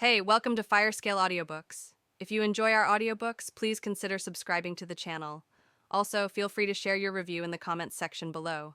Hey, welcome to Firescale Audiobooks. If you enjoy our audiobooks, please consider subscribing to the channel. Also, feel free to share your review in the comments section below.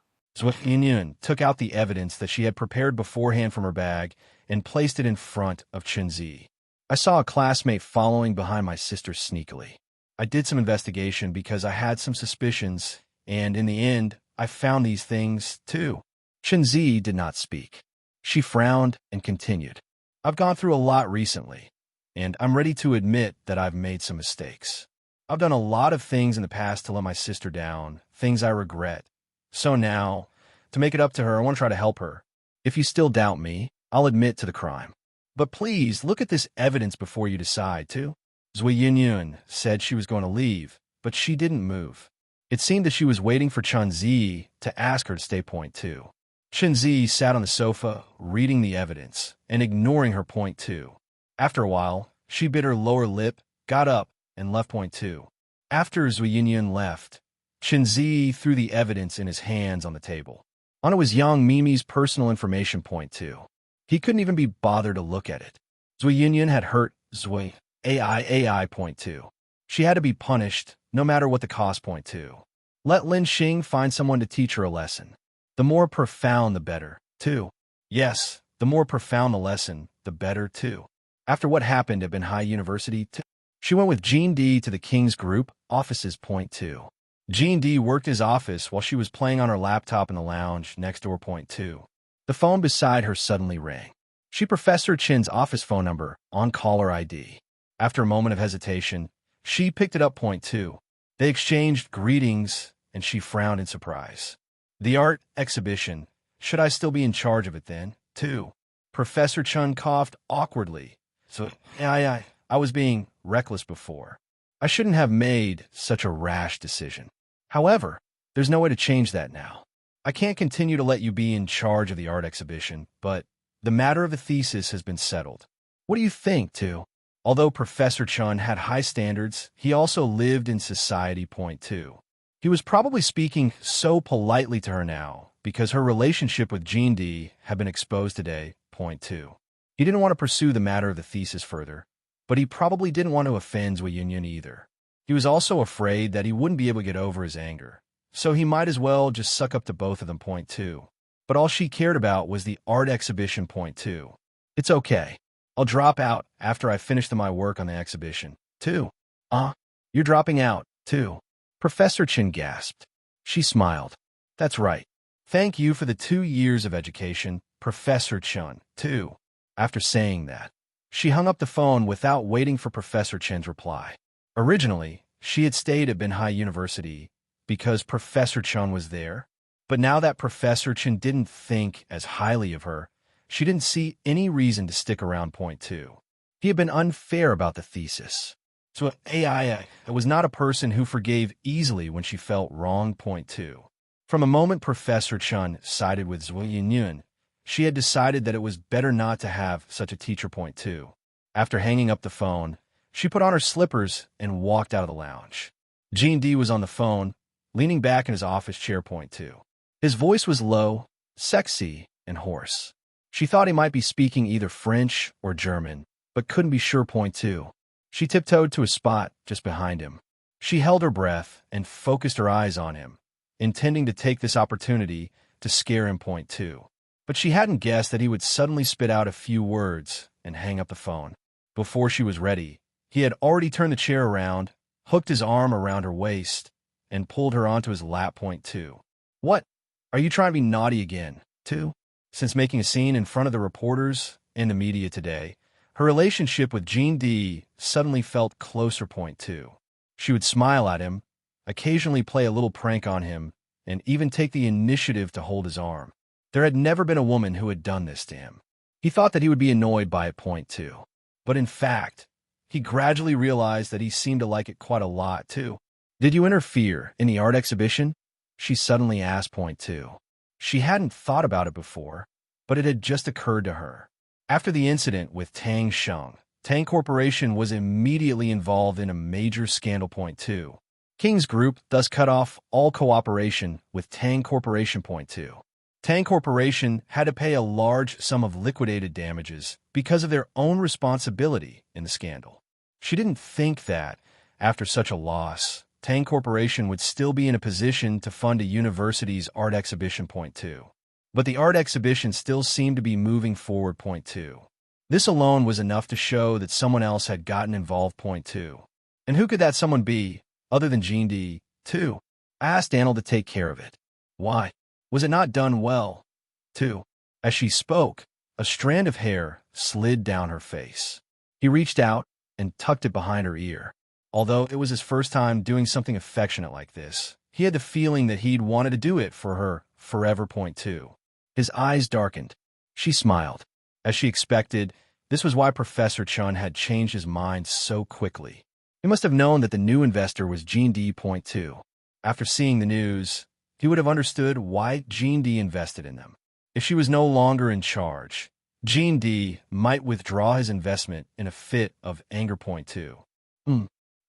Yun took out the evidence that she had prepared beforehand from her bag and placed it in front of Chenzi. I saw a classmate following behind my sister sneakily. I did some investigation because I had some suspicions, and in the end, I found these things too. Chenzi did not speak. She frowned and continued. I've gone through a lot recently, and I'm ready to admit that I've made some mistakes. I've done a lot of things in the past to let my sister down, things I regret. So now, to make it up to her, I want to try to help her. If you still doubt me, I'll admit to the crime. But please, look at this evidence before you decide, too. Zui Yun said she was going to leave, but she didn't move. It seemed that she was waiting for Chenzi to ask her to stay point two. Chenzi sat on the sofa, reading the evidence, and ignoring her point two. After a while, she bit her lower lip, got up, and left point two. After Zui Yun left, Chenzi threw the evidence in his hands on the table. On it was young Mimi's personal information point two. He couldn't even be bothered to look at it. Zui Yun had hurt Zui AI point two. She had to be punished, no matter what the cost point two. Let Lin Xing find someone to teach her a lesson. The more profound, the better, too. Yes, the more profound the lesson, the better, too. After what happened at Binhai University, too, she went with Jean D to the King's Group offices point two. Jean D worked his office while she was playing on her laptop in the lounge next door point two. The phone beside her suddenly rang. She Professor Chin's office phone number on caller ID. After a moment of hesitation, she picked it up point two. They exchanged greetings, and she frowned in surprise. The art exhibition. Should I still be in charge of it then, too? Professor Chun coughed awkwardly. So, I was being reckless before. I shouldn't have made such a rash decision. However, there's no way to change that now. I can't continue to let you be in charge of the art exhibition, but the matter of the thesis has been settled. What do you think, too? Although Professor Chun had high standards, he also lived in society point two. He was probably speaking so politely to her now because her relationship with Jean D had been exposed today, point two. He didn't want to pursue the matter of the thesis further, but he probably didn't want to offend Zui Yun either. He was also afraid that he wouldn't be able to get over his anger, so he might as well just suck up to both of them, point two. But all she cared about was the art exhibition, point two. It's okay. I'll drop out after I finish my work on the exhibition, too. You're dropping out, too. Professor Chin gasped. She smiled. That's right. Thank you for the 2 years of education, Professor Chun, too. After saying that, she hung up the phone without waiting for Professor Chin's reply. Originally, she had stayed at Binhai University because Professor Chun was there, but now that Professor Chin didn't think as highly of her, she didn't see any reason to stick around point two. He had been unfair about the thesis. So AI was not a person who forgave easily when she felt wrong, point two. From a moment Professor Chun sided with Zui Yun, she had decided that it was better not to have such a teacher, point two. After hanging up the phone, she put on her slippers and walked out of the lounge. Jean D was on the phone, leaning back in his office chair, point two. His voice was low, sexy, and hoarse. She thought he might be speaking either French or German, but couldn't be sure, point two. She tiptoed to a spot just behind him. She held her breath and focused her eyes on him, intending to take this opportunity to scare him, point two. But she hadn't guessed that he would suddenly spit out a few words and hang up the phone. Before she was ready, he had already turned the chair around, hooked his arm around her waist, and pulled her onto his lap, point two. What? Are you trying to be naughty again, too? Since making a scene in front of the reporters and the media today, her relationship with Jean D suddenly felt closer, point two. She would smile at him, occasionally play a little prank on him, and even take the initiative to hold his arm. There had never been a woman who had done this to him. He thought that he would be annoyed by it, point two. But in fact, he gradually realized that he seemed to like it quite a lot, too. Did you interfere in the art exhibition? She suddenly asked, point two. She hadn't thought about it before, but it had just occurred to her. After the incident with Tang Sheng, Tang Corporation was immediately involved in a major scandal, point two. King's Group thus cut off all cooperation with Tang Corporation, point two. Tang Corporation had to pay a large sum of liquidated damages because of their own responsibility in the scandal. She didn't think that, after such a loss, Tang Corporation would still be in a position to fund a university's art exhibition. Point 2. But the art exhibition still seemed to be moving forward. Point 2. This alone was enough to show that someone else had gotten involved. Point 2. And who could that someone be, other than Jean D. 2. I asked Daniel to take care of it. Why? Was it not done well? 2. As she spoke, a strand of hair slid down her face. He reached out and tucked it behind her ear. Although it was his first time doing something affectionate like this, he had the feeling that he'd wanted to do it for her forever. Point 2. His eyes darkened. She smiled. As she expected, this was why Professor Chun had changed his mind so quickly. He must have known that the new investor was Jean D. Point 2. After seeing the news, he would have understood why Jean D. invested in them. If she was no longer in charge, Jean D. might withdraw his investment in a fit of anger. Point 2.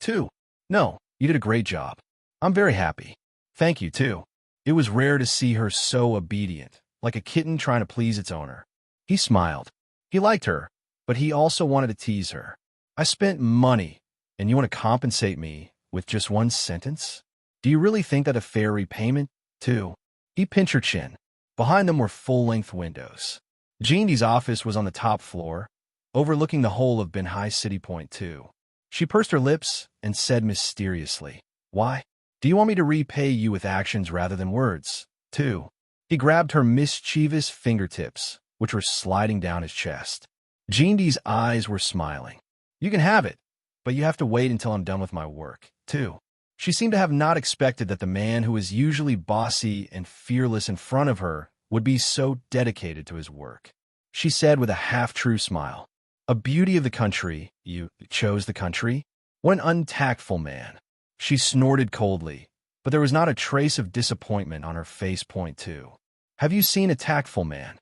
2. No, you did a great job. I'm very happy. Thank you, too. It was rare to see her so obedient, like a kitten trying to please its owner. He smiled. He liked her, but he also wanted to tease her. I spent money, and you want to compensate me with just one sentence? Do you really think that a fair repayment? 2. He pinched her chin. Behind them were full-length windows. Jean D's office was on the top floor, overlooking the whole of Benhai City. Point 2. She pursed her lips and said mysteriously, Why? Do you want me to repay you with actions rather than words? 2. He grabbed her mischievous fingertips, which were sliding down his chest. Jean D's eyes were smiling. You can have it, but you have to wait until I'm done with my work. 2. She seemed to have not expected that the man who was usually bossy and fearless in front of her would be so dedicated to his work. She said with a half-true smile, A beauty of the country, you chose the country? What an untactful man. She snorted coldly, but there was not a trace of disappointment on her face. Point 2. Have you seen a tactful man?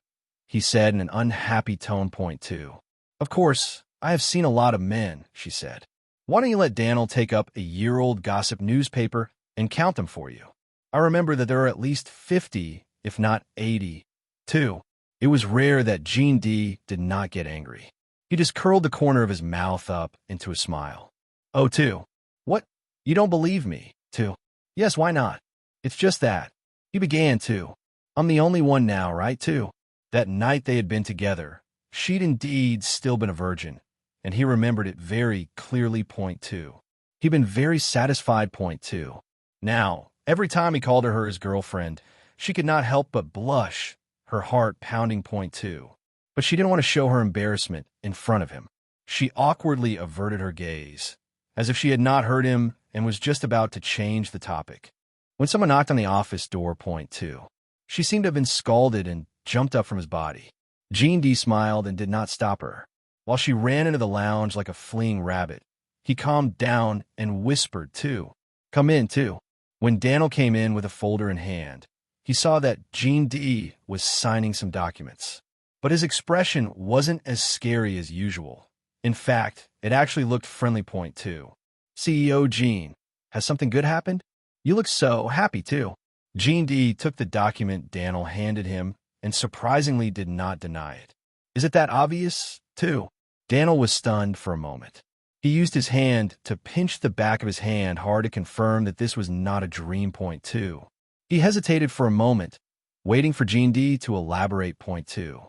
He said in an unhappy tone. Point 2. Of course, I have seen a lot of men, she said. Why don't you let Daniel take up a year-old gossip newspaper and count them for you? I remember that there are at least 50, if not 80. 2. It was rare that Jean D. did not get angry. He just curled the corner of his mouth up into a smile. Oh, 2. What? You don't believe me? 2. Yes, why not? It's just that. He began. 2. I'm the only one now, right? 2. That night they had been together, she'd indeed still been a virgin, and he remembered it very clearly. Point 2. He'd been very satisfied. Point 2. Now, every time he called her his girlfriend, she could not help but blush, her heart pounding. Point 2. But she didn't want to show her embarrassment in front of him. She awkwardly averted her gaze, as if she had not heard him and was just about to change the topic. When someone knocked on the office door. Point 2. She seemed to have been scalded and jumped up from his body. Jean D. smiled and did not stop her. While she ran into the lounge like a fleeing rabbit, he calmed down and whispered, 2. Come in, 2. When Daniel came in with a folder in hand, he saw that Jean D. was signing some documents. But his expression wasn't as scary as usual. In fact, it actually looked friendly. Point 2. CEO Jean, has something good happened? You look so happy, too. Jean D. took the document Daniel handed him and surprisingly did not deny it. Is it that obvious? 2. Daniel was stunned for a moment. He used his hand to pinch the back of his hand hard to confirm that this was not a dream. Point 2. He hesitated for a moment, waiting for Jean D. to elaborate. Point 2.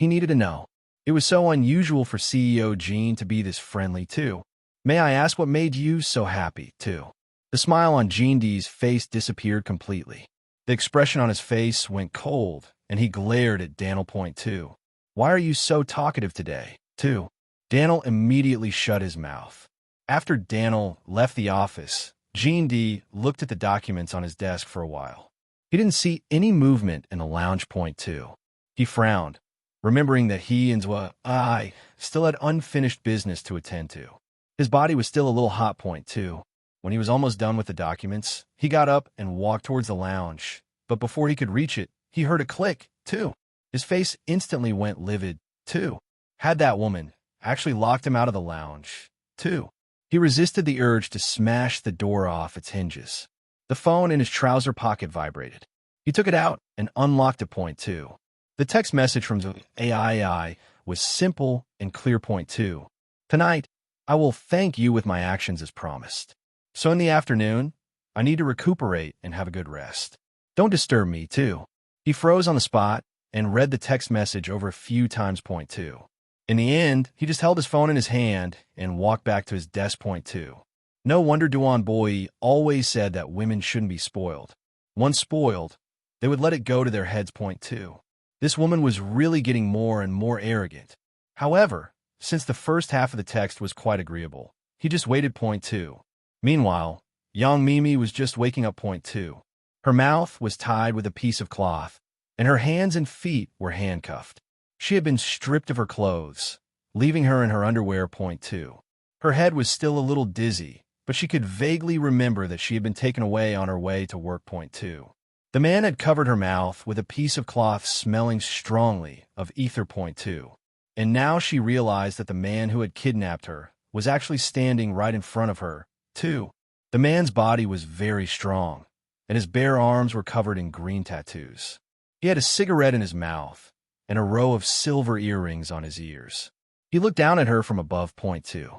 He needed to know. It was so unusual for CEO Jean to be this friendly, too. May I ask what made you so happy, 2? The smile on Jean D's face disappeared completely. The expression on his face went cold, and he glared at Daniel. Point 2. Why are you so talkative today, 2? Daniel immediately shut his mouth. After Daniel left the office, Jean D. looked at the documents on his desk for a while. He didn't see any movement in the lounge. Point 2. He frowned, remembering that he and I still had unfinished business to attend to. His body was still a little hot. Point 2. When he was almost done with the documents, he got up and walked towards the lounge. But before he could reach it, he heard a click, 2. His face instantly went livid, 2. Had that woman actually locked him out of the lounge, 2. He resisted the urge to smash the door off its hinges. The phone in his trouser pocket vibrated. He took it out and unlocked it. Point two. The text message from the AI was simple and clear. Point two. Tonight, I will thank you with my actions as promised. So in the afternoon, I need to recuperate and have a good rest. Don't disturb me, too. He froze on the spot and read the text message over a few times. Point two. In the end, he just held his phone in his hand and walked back to his desk. Point two. No wonder Duan Boyi always said that women shouldn't be spoiled. Once spoiled, they would let it go to their heads. Point two. This woman was really getting more and more arrogant. However, since the first half of the text was quite agreeable, he just waited. Point two. Meanwhile, young Mimi was just waking up. Point two. Her mouth was tied with a piece of cloth, and her hands and feet were handcuffed. She had been stripped of her clothes, leaving her in her underwear. Point two. Her head was still a little dizzy, but she could vaguely remember that she had been taken away on her way to work. Point two. The man had covered her mouth with a piece of cloth smelling strongly of ether. Point two. And now she realized that the man who had kidnapped her was actually standing right in front of her, too. The man's body was very strong, and his bare arms were covered in green tattoos. He had a cigarette in his mouth and a row of silver earrings on his ears. He looked down at her from above. Point two.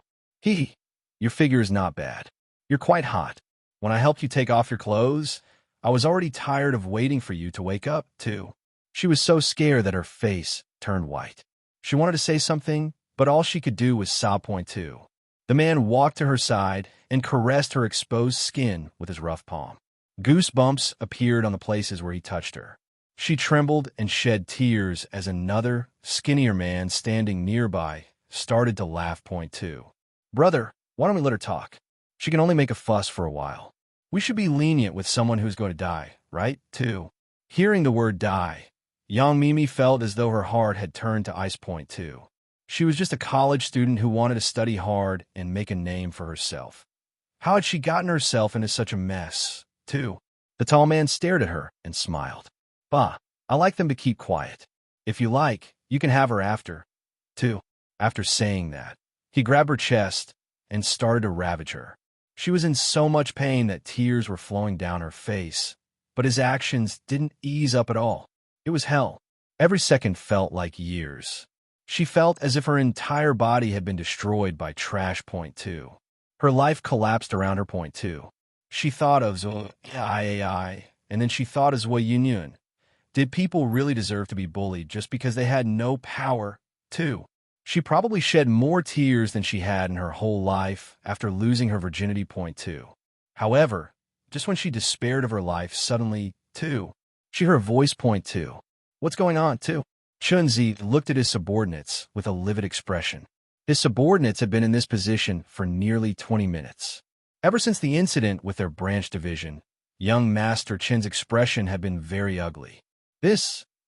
Your figure is not bad. You're quite hot. When I helped you take off your clothes, I was already tired of waiting for you to wake up, too. She was so scared that her face turned white. She wanted to say something, but all she could do was sob. Point two. The man walked to her side and caressed her exposed skin with his rough palm. Goosebumps appeared on the places where he touched her. She trembled and shed tears as another, skinnier man standing nearby started to laugh. Point two. Brother, why don't we let her talk? She can only make a fuss for a while. We should be lenient with someone who's going to die, right? Two. Hearing the word die, young Mimi felt as though her heart had turned to ice. Point two. She was just a college student who wanted to study hard and make a name for herself. How had she gotten herself into such a mess, too? The tall man stared at her and smiled. Bah, I like them to keep quiet. If you like, you can have her after. Too. After saying that, he grabbed her chest and started to ravage her. She was in so much pain that tears were flowing down her face, but his actions didn't ease up at all. It was hell. Every second felt like years. She felt as if her entire body had been destroyed by trash. Point two. Her life collapsed around her. Point two. She thought of AI, and then she thought of Union. Did people really deserve to be bullied just because they had no power, too? She probably shed more tears than she had in her whole life after losing her virginity. Point two. However, just when she despaired of her life, suddenly, too, she heard a voice. Point two. What's going on, too? Chunzi looked at his subordinates with a livid expression. His subordinates had been in this position for nearly 20 minutes. Ever since the incident with their branch division, young Master Chin's expression had been very ugly.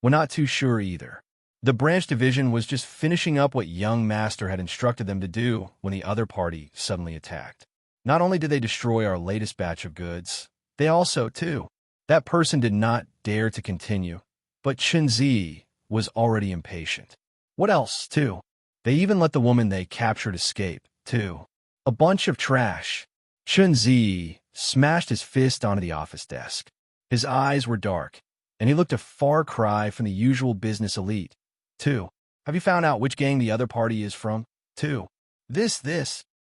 We're not too sure either. The branch division was just finishing up what young Master had instructed them to do when the other party suddenly attacked. Not only did they destroy our latest batch of goods, they also, too. That person did not dare to continue, but Chunzi was already impatient. What else, too? They even let the woman they captured escape, too. A bunch of trash. Chunzi smashed his fist onto the office desk. His eyes were dark, and he looked a far cry from the usual business elite. Two. Have you found out which gang the other party is from? Two. This.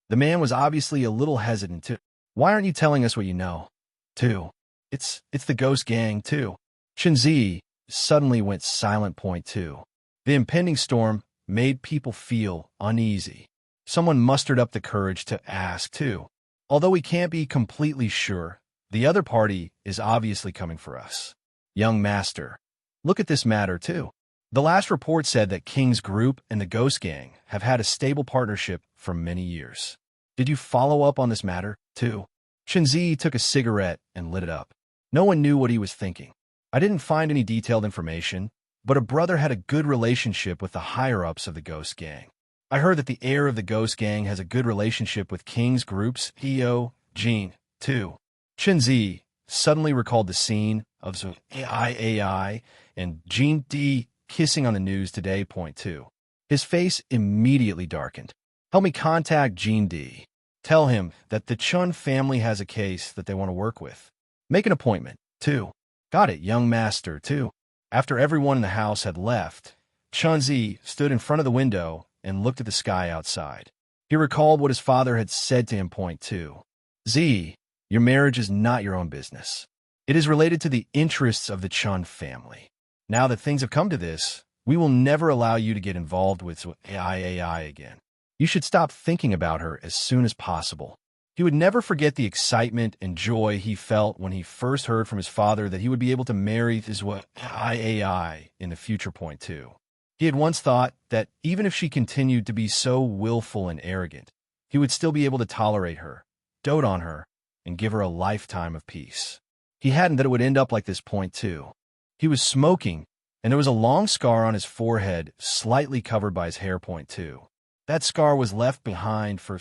The man was obviously a little hesitant, too. Why aren't you telling us what you know? Two. It's the ghost gang, too. Chunzi suddenly went silent. Point two. The impending storm made people feel uneasy. Someone mustered up the courage to ask, too. Although we can't be completely sure, the other party is obviously coming for us. Young Master, look at this matter, too. The last report said that King's group and the Ghost Gang have had a stable partnership for many years. Did you follow up on this matter, too? Chunzi took a cigarette and lit it up. No one knew what he was thinking. I didn't find any detailed information, but a brother had a good relationship with the higher-ups of the Ghost Gang. I heard that the heir of the Ghost Gang has a good relationship with King's group's EO, Jean, too. Chunzi suddenly recalled the scene of AI and Jean D kissing on the news today. Point two. His face immediately darkened. Help me contact Jean D. Tell him that the Chun family has a case that they want to work with. Make an appointment, too. Got it, young master, too. After everyone in the house had left, Chunzi stood in front of the window and looked at the sky outside. He recalled what his father had said to him. Point two. Z, your marriage is not your own business. It is related to the interests of the Chun family. Now that things have come to this, we will never allow you to get involved with AI again. You should stop thinking about her as soon as possible. He would never forget the excitement and joy he felt when he first heard from his father that he would be able to marry his AI in the future. Point two. He had once thought that even if she continued to be so willful and arrogant, he would still be able to tolerate her, dote on her, and give her a lifetime of peace. He hadn't that it would end up like this. Point two. He was smoking, and there was a long scar on his forehead, slightly covered by his hair. Point two. That scar was left behind for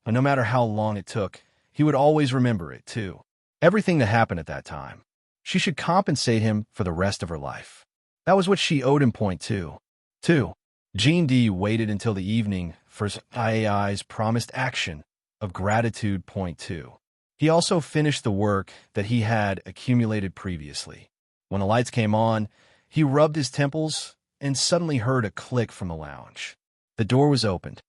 no matter how long it took, he would always remember it, too. Everything that happened at that time. She should compensate him for the rest of her life. That was what she owed him. Point two. 2. Jean D waited until the evening for IAI's promised action of gratitude. Point two. He also finished the work that he had accumulated previously. When the lights came on, he rubbed his temples and suddenly heard a click from the lounge. The door was opened.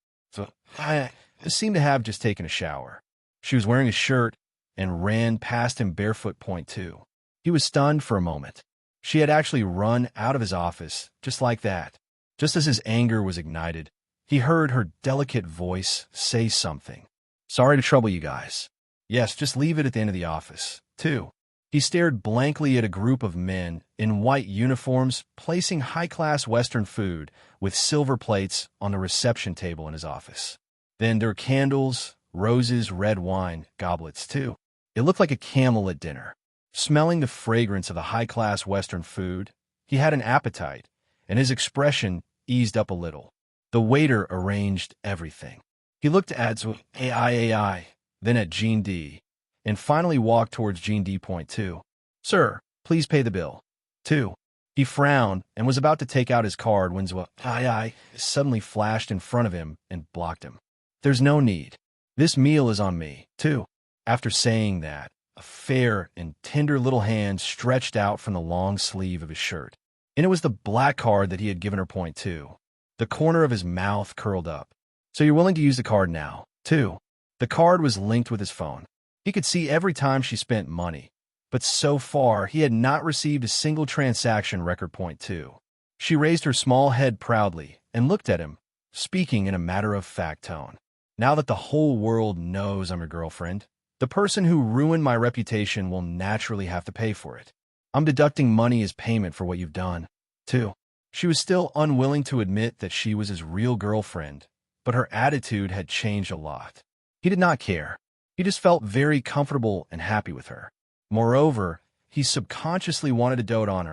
I seemed to have just taken a shower. She was wearing a shirt and ran past him barefoot. Point two. He was stunned for a moment. She had actually run out of his office, just like that. Just as his anger was ignited, he heard her delicate voice say something. Sorry to trouble you guys. Yes, just leave it at the end of the office. 2. He stared blankly at a group of men in white uniforms placing high-class Western food with silver plates on the reception table in his office. Then there were candles, roses, red wine, goblets, too. It looked like a camel at dinner. Smelling the fragrance of the high-class Western food, he had an appetite, and his expression eased up a little. The waiter arranged everything. He looked at AI, then at Jean D, and finally walked towards Jean D. Point two. Sir, please pay the bill. 2. He frowned and was about to take out his card when AI suddenly flashed in front of him and blocked him. There's no need. This meal is on me, too. After saying that, a fair and tender little hand stretched out from the long sleeve of his shirt, and it was the black card that he had given her. Point two. The corner of his mouth curled up. So you're willing to use the card now, too. The card was linked with his phone. He could see every time she spent money, but so far he had not received a single transaction record. Point two. She raised her small head proudly and looked at him, speaking in a matter-of-fact tone. Now that the whole world knows I'm your girlfriend, the person who ruined my reputation will naturally have to pay for it. I'm deducting money as payment for what you've done, too. She was still unwilling to admit that she was his real girlfriend, but her attitude had changed a lot. He did not care. He just felt very comfortable and happy with her. Moreover, he subconsciously wanted to dote on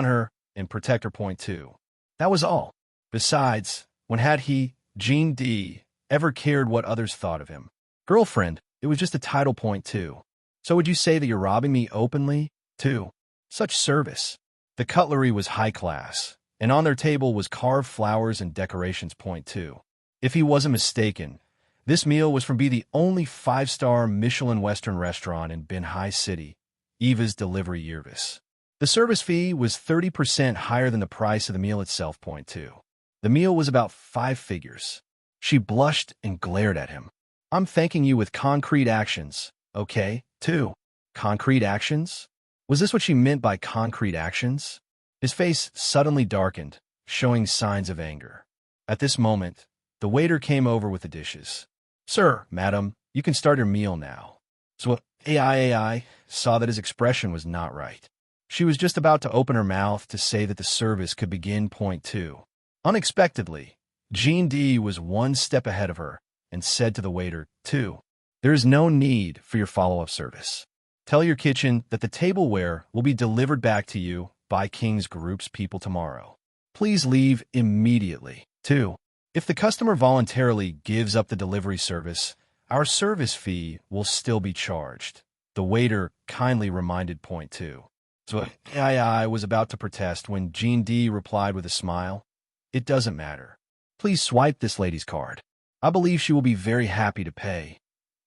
her, and protect her. Point two. That was all. Besides, when had he, Jean D, ever cared what others thought of him? Girlfriend, it was just a title. Point two. So would you say that you're robbing me openly, too? Such service. The cutlery was high class, and on their table was carved flowers and decorations. Point two. If he wasn't mistaken, this meal was from the only 5-star Michelin Western restaurant in Binhai City, Eva's Delivery Yervis. The service fee was 30% higher than the price of the meal itself. Point two. The meal was about 5 figures. She blushed and glared at him. I'm thanking you with concrete actions, okay? 2. Concrete actions? Was this what she meant by concrete actions? His face suddenly darkened, showing signs of anger. At this moment, the waiter came over with the dishes. Sir, madam, you can start your meal now. So AI saw that his expression was not right. She was just about to open her mouth to say that the service could begin. Point two. Unexpectedly, Jean D was one step ahead of her and said to the waiter, 2. There is no need for your follow-up service. Tell your kitchen that the tableware will be delivered back to you by King's Group's people tomorrow. Please leave immediately. 2. If the customer voluntarily gives up the delivery service, our service fee will still be charged. The waiter kindly reminded. Point two. So AI was about to protest when Jean D replied with a smile. It doesn't matter. Please swipe this lady's card. I believe she will be very happy to pay.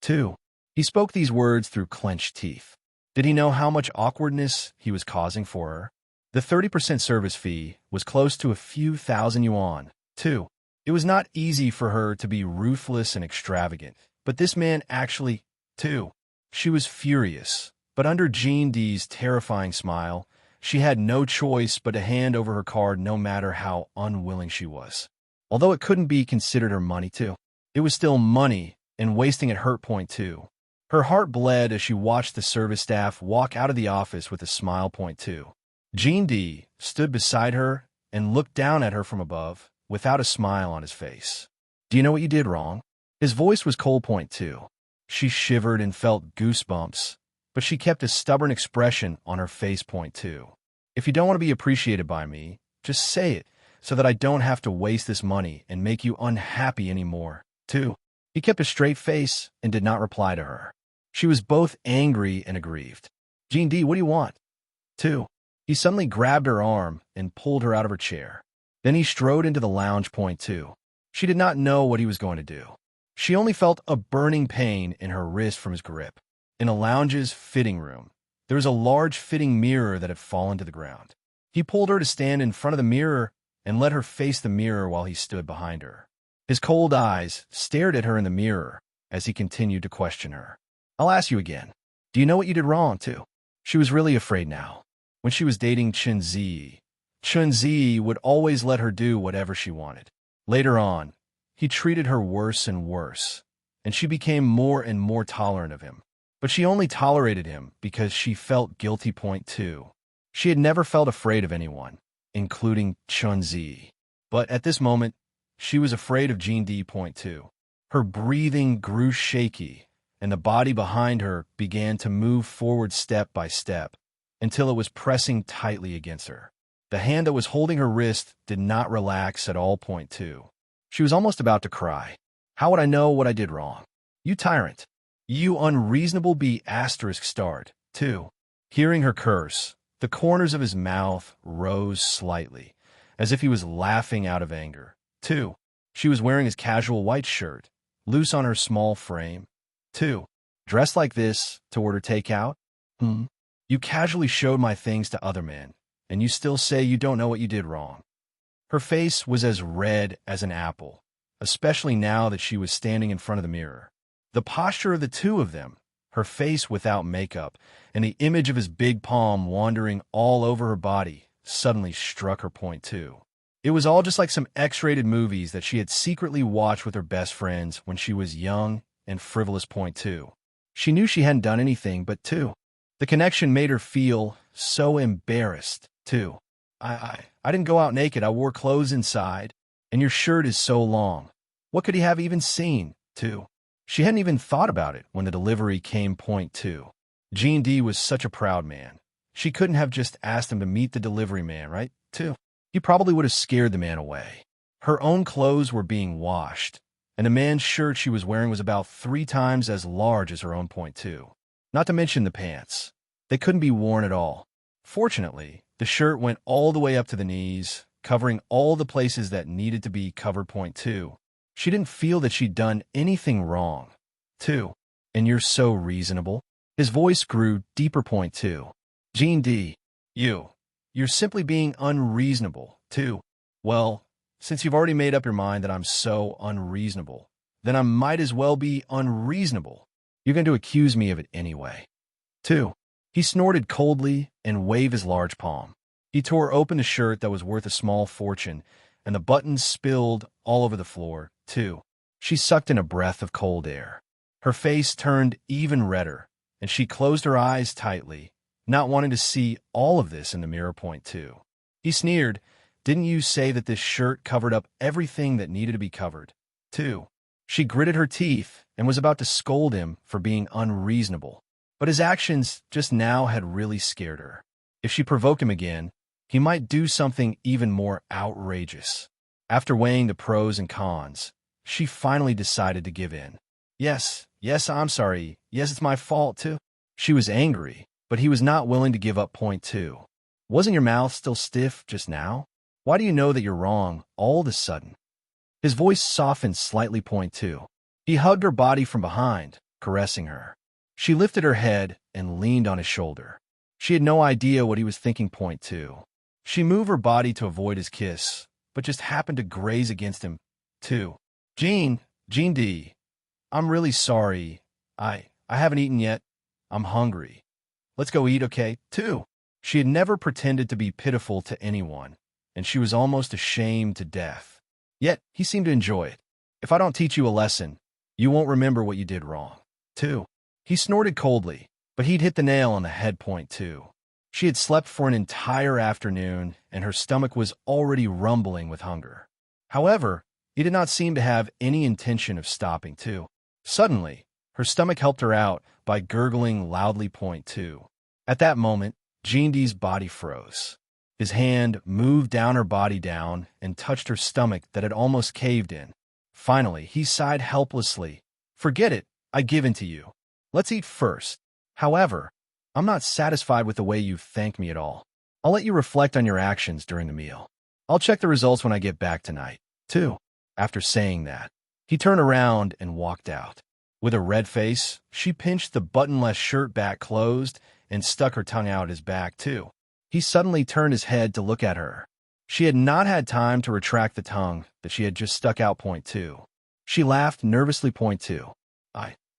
2. He spoke these words through clenched teeth. Did he know how much awkwardness he was causing for her? The 30% service fee was close to a few thousand yuan, too. It was not easy for her to be ruthless and extravagant, but this man actually, too. She was furious, but under Jean D's terrifying smile, she had no choice but to hand over her card no matter how unwilling she was. Although it couldn't be considered her money, too. It was still money, and wasting it hurt, too. Her heart bled as she watched the service staff walk out of the office with a smile, too. Jean D stood beside her and looked down at her from above, without a smile on his face. Do you know what you did wrong? His voice was cold, too. She shivered and felt goosebumps, but she kept a stubborn expression on her face, too. If you don't want to be appreciated by me, just say it, so that I don't have to waste this money and make you unhappy anymore, too. He kept a straight face and did not reply to her. She was both angry and aggrieved. Jean D, what do you want? Too. He suddenly grabbed her arm and pulled her out of her chair. Then he strode into the lounge, too. She did not know what he was going to do. She only felt a burning pain in her wrist from his grip. In a lounge's fitting room, there was a large fitting mirror that had fallen to the ground. He pulled her to stand in front of the mirror and let her face the mirror while he stood behind her. His cold eyes stared at her in the mirror as he continued to question her. I'll ask you again. Do you know what you did wrong, too? She was really afraid now. When she was dating Chun Zi would always let her do whatever she wanted. Later on, he treated her worse and worse, and she became more and more tolerant of him. But she only tolerated him because she felt guilty, too. She had never felt afraid of anyone, including Chun Zi. But at this moment, she was afraid of Jean D, too. Her breathing grew shaky, and the body behind her began to move forward step by step, until it was pressing tightly against her. The hand that was holding her wrist did not relax at all, too. She was almost about to cry. How would I know what I did wrong? You tyrant. You unreasonable B****, too. Hearing her curse, the corners of his mouth rose slightly, as if he was laughing out of anger. Too. She was wearing his casual white shirt, loose on her small frame. Too. Dressed like this to order takeout? You casually showed my things to other men, and you still say you don't know what you did wrong. Her face was as red as an apple, especially now that she was standing in front of the mirror. The posture of the two of them, her face without makeup, and the image of his big palm wandering all over her body, suddenly struck her, too. It was all just like some X-rated movies that she had secretly watched with her best friends when she was young and frivolous, too. She knew she hadn't done anything, but too. The connection made her feel so embarrassed, too. I didn't go out naked. I wore clothes inside, and your shirt is so long. What could he have even seen, too? She hadn't even thought about it when the delivery came, too. Jean D was such a proud man. She couldn't have just asked him to meet the delivery man, right, too? He probably would have scared the man away. Her own clothes were being washed, and the man's shirt she was wearing was about 3 times as large as her own, too. Not to mention the pants. They couldn't be worn at all. Fortunately, the shirt went all the way up to the knees, covering all the places that needed to be covered, too. She didn't feel that she'd done anything wrong, too. And you're so reasonable. His voice grew deeper, too. Jean D, you're simply being unreasonable, too. Well, since you've already made up your mind that I'm so unreasonable, then I might as well be unreasonable. You're going to accuse me of it anyway. Too. He snorted coldly and waved his large palm. He tore open a shirt that was worth a small fortune, and the buttons spilled all over the floor, too. She sucked in a breath of cold air. Her face turned even redder, and she closed her eyes tightly, not wanting to see all of this in the mirror, too. He sneered, didn't you say that this shirt covered up everything that needed to be covered, too? She gritted her teeth and was about to scold him for being unreasonable. But his actions just now had really scared her. If she provoked him again, he might do something even more outrageous. After weighing the pros and cons, she finally decided to give in. Yes, I'm sorry. Yes, it's my fault, too. She was angry, but he was not willing to give up, too. Wasn't your mouth still stiff just now? Why do you know that you're wrong all of a sudden? His voice softened slightly, too. He hugged her body from behind, caressing her. She lifted her head and leaned on his shoulder. She had no idea what he was thinking. Point two. She moved her body to avoid his kiss, but just happened to graze against him. Two. Gene D. I'm really sorry. I haven't eaten yet. I'm hungry. Let's go eat, okay? Two. She had never pretended to be pitiful to anyone, and she was almost ashamed to death. Yet, he seemed to enjoy it. If I don't teach you a lesson, you won't remember what you did wrong. Two. He snorted coldly, but he'd hit the nail on the head. Point two. She had slept for an entire afternoon, and her stomach was already rumbling with hunger. However, he did not seem to have any intention of stopping. Two. Suddenly, her stomach helped her out by gurgling loudly. Point two. At that moment, Gene D's body froze. His hand moved down her body down and touched her stomach that had almost caved in. Finally, he sighed helplessly. Forget it, I give in to you. Let's eat first. However, I'm not satisfied with the way you thank me at all. I'll let you reflect on your actions during the meal. I'll check the results when I get back tonight. Two. After saying that, he turned around and walked out. With a red face, she pinched the buttonless shirt back closed and stuck her tongue out his back, too. He suddenly turned his head to look at her. She had not had time to retract the tongue that she had just stuck out. Point two. She laughed nervously. Point two.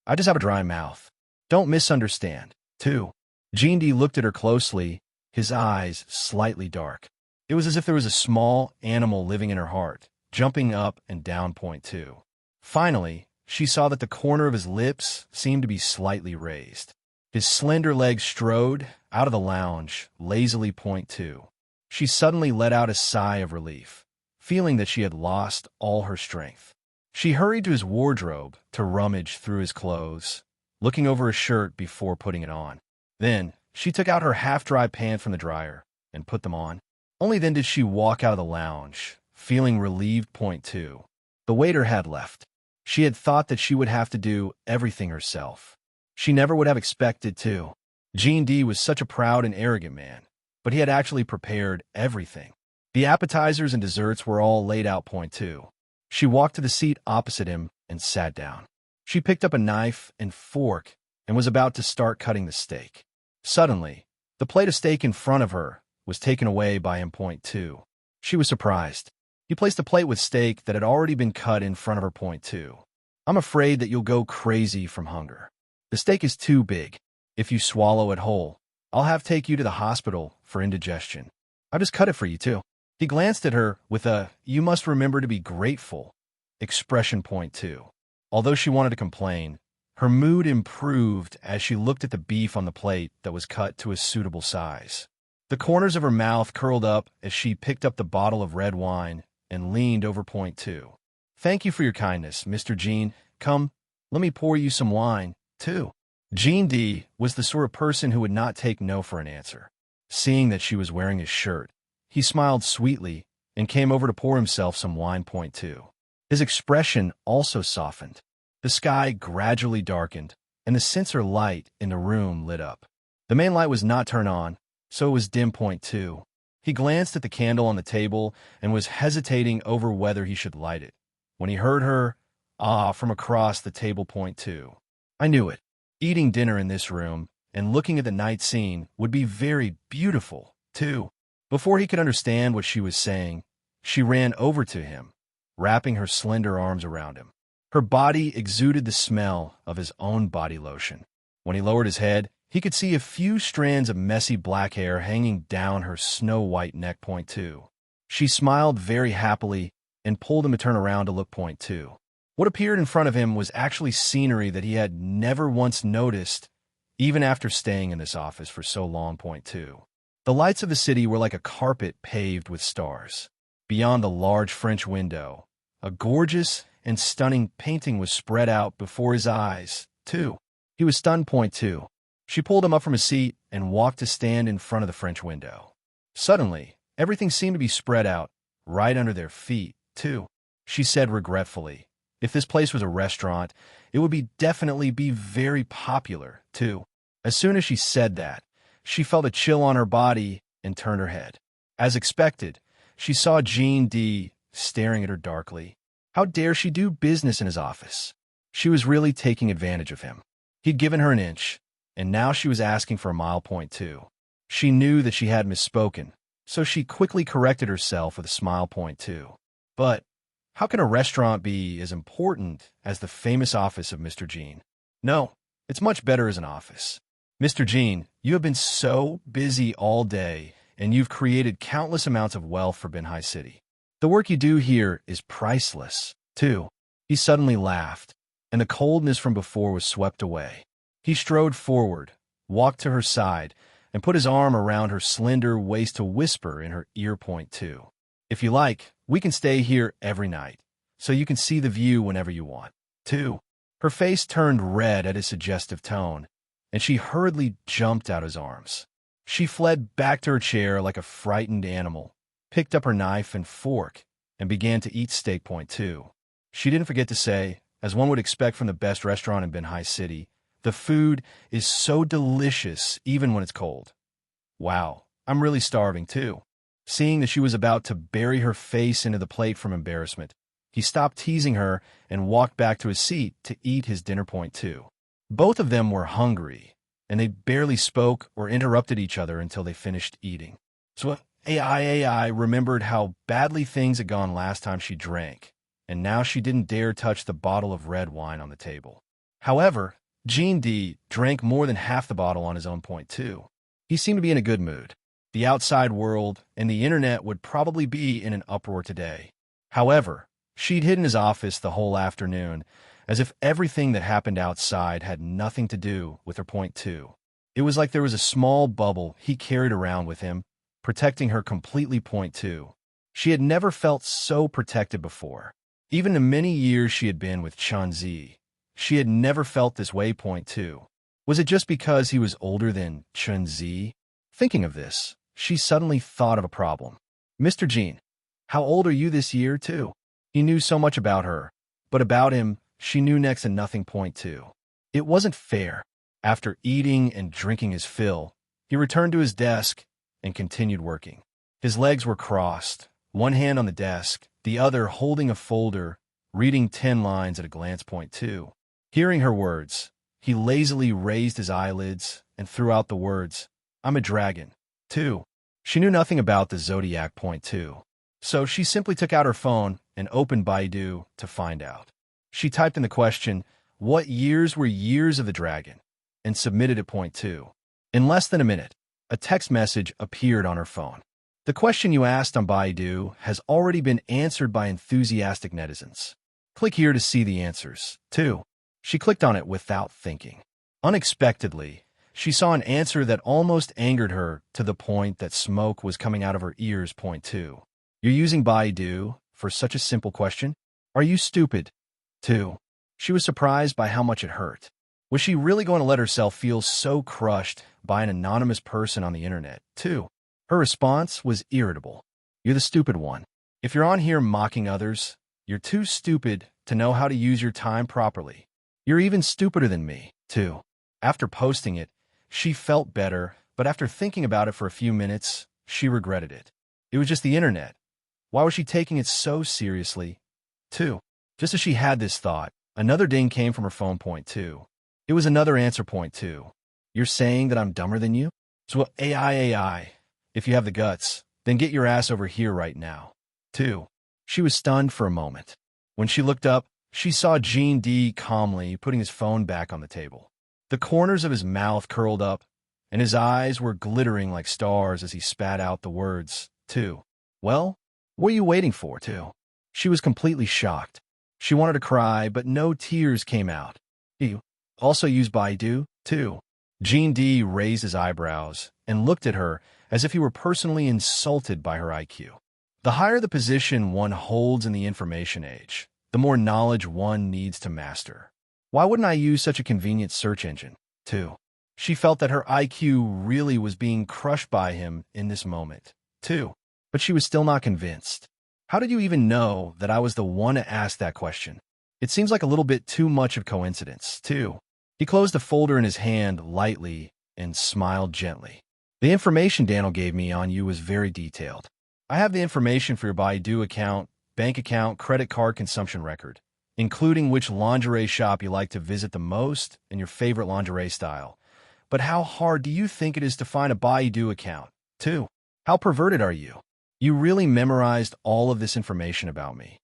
I just have a dry mouth. Don't misunderstand. Two. Gene D looked at her closely, his eyes slightly dark. It was as if there was a small animal living in her heart, jumping up and down. Point two. Finally, she saw that the corner of his lips seemed to be slightly raised. His slender legs strode out of the lounge, lazily. Point two. She suddenly let out a sigh of relief, feeling that she had lost all her strength. She hurried to his wardrobe to rummage through his clothes, looking over his shirt before putting it on. Then, she took out her half-dry pants from the dryer and put them on. Only then did she walk out of the lounge, feeling relieved. Point two. The waiter had left. She had thought that she would have to do everything herself. She never would have expected to. Gene D was such a proud and arrogant man, but he had actually prepared everything. The appetizers and desserts were all laid out. Point two. She walked to the seat opposite him and sat down. She picked up a knife and fork and was about to start cutting the steak. Suddenly, the plate of steak in front of her was taken away by him. Point two. She was surprised. He placed a plate with steak that had already been cut in front of her. Point two. I'm afraid that you'll go crazy from hunger. The steak is too big. If you swallow it whole, I'll have to take you to the hospital for indigestion. I just cut it for you, too. He glanced at her with a, you must remember to be grateful, expression. Point two. Although she wanted to complain, her mood improved as she looked at the beef on the plate that was cut to a suitable size. The corners of her mouth curled up as she picked up the bottle of red wine and leaned over. Point two. Thank you for your kindness, Mr. Gene. Come, let me pour you some wine, too. Gene D was the sort of person who would not take no for an answer. Seeing that she was wearing his shirt, he smiled sweetly and came over to pour himself some wine. Point two. His expression also softened. The sky gradually darkened, and the sensor light in the room lit up. The main light was not turned on, so it was dim. Point two. He glanced at the candle on the table and was hesitating over whether he should light it, when he heard her from across the table. Point two. I knew it. Eating dinner in this room and looking at the night scene would be very beautiful, too. Before he could understand what she was saying, she ran over to him, wrapping her slender arms around him. Her body exuded the smell of his own body lotion. When he lowered his head, he could see a few strands of messy black hair hanging down her snow-white neck. Point two. She smiled very happily and pulled him to turn around to look. Point two. What appeared in front of him was actually scenery that he had never once noticed, even after staying in this office for so long. Point two. The lights of the city were like a carpet paved with stars. Beyond the large French window, a gorgeous and stunning painting was spread out before his eyes, too. He was stunned. Point two. She pulled him up from his seat and walked to stand in front of the French window. Suddenly, everything seemed to be spread out, right under their feet, too. She said regretfully, if this place was a restaurant, it would definitely be very popular, too. As soon as she said that, she felt a chill on her body and turned her head. As expected, she saw Gene D staring at her darkly. How dare she do business in his office? She was really taking advantage of him. He'd given her an inch, and now she was asking for a mile point two. She knew that she had misspoken, so she quickly corrected herself with a smile point two. But how can a restaurant be as important as the famous office of Mr. Gene? No, it's much better as an office. Mr. Gene, you have been so busy all day, and you've created countless amounts of wealth for Benhai City. The work you do here is priceless, too. He suddenly laughed, and the coldness from before was swept away. He strode forward, walked to her side, and put his arm around her slender waist to whisper in her ear point two. If you like, we can stay here every night, so you can see the view whenever you want. Two. Her face turned red at his suggestive tone, and she hurriedly jumped out his arms. She fled back to her chair like a frightened animal, picked up her knife and fork, and began to eat steak point two. She didn't forget to say, as one would expect from the best restaurant in Benhai City, the food is so delicious even when it's cold. Wow, I'm really starving too. Seeing that she was about to bury her face into the plate from embarrassment, he stopped teasing her and walked back to his seat to eat his dinner point two. Both of them were hungry, and they barely spoke or interrupted each other until they finished eating. So AI remembered how badly things had gone last time she drank, and now she didn't dare touch the bottle of red wine on the table. However, Gene D drank more than half the bottle on his own point two. He seemed to be in a good mood. The outside world and the internet would probably be in an uproar today. However, she'd hid in his office the whole afternoon, as if everything that happened outside had nothing to do with her point two. It was like there was a small bubble he carried around with him, protecting her completely point two. She had never felt so protected before. Even in the many years she had been with Chunzi, she had never felt this way point two. Was it just because he was older than Chunzi? Thinking of this, she suddenly thought of a problem. Mr. Gene, how old are you this year, too? He knew so much about her, but about him, she knew next to nothing point two. It wasn't fair. After eating and drinking his fill, he returned to his desk and continued working. His legs were crossed, one hand on the desk, the other holding a folder, reading 10 lines at a glance point two. Hearing her words, he lazily raised his eyelids and threw out the words, I'm a dragon. 2. She knew nothing about the zodiac point 2, so she simply took out her phone and opened Baidu to find out. She typed in the question, what years were years of the dragon, and submitted at point 2. In less than a minute, a text message appeared on her phone. The question you asked on Baidu has already been answered by enthusiastic netizens. Click here to see the answers. 2. She clicked on it without thinking. Unexpectedly, she saw an answer that almost angered her to the point that smoke was coming out of her ears. Point 2. You're using Baidu for such a simple question? Are you stupid? 2. She was surprised by how much it hurt. Was she really going to let herself feel so crushed by an anonymous person on the internet? 2. Her response was irritable. You're the stupid one. If you're on here mocking others, you're too stupid to know how to use your time properly. You're even stupider than me, too. After posting it, she felt better, but after thinking about it for a few minutes, she regretted it. It was just the internet. Why was she taking it so seriously? 2. Just as she had this thought, another ding came from her phone. Point 2. It was another answer. Point 2. You're saying that I'm dumber than you? So AI, if you have the guts, then get your ass over here right now. 2. She was stunned for a moment. When she looked up, she saw Gene D calmly putting his phone back on the table. The corners of his mouth curled up, and his eyes were glittering like stars as he spat out the words, 2. Well, what are you waiting for, 2? She was completely shocked. She wanted to cry, but no tears came out. You also use Baidu, 2? Gene D raised his eyebrows and looked at her as if he were personally insulted by her IQ. The higher the position one holds in the information age, the more knowledge one needs to master. Why wouldn't I use such a convenient search engine, 2? She felt that her IQ really was being crushed by him in this moment, 2. But she was still not convinced. How did you even know that I was the one to ask that question? It seems like a little bit too much of coincidence, 2. He closed the folder in his hand lightly and smiled gently. The information Daniel gave me on you was very detailed. I have the information for your Baidu account, bank account, credit card consumption record, including which lingerie shop you like to visit the most and your favorite lingerie style. But how hard do you think it is to find a Baidu account? 2. How perverted are you? You really memorized all of this information about me.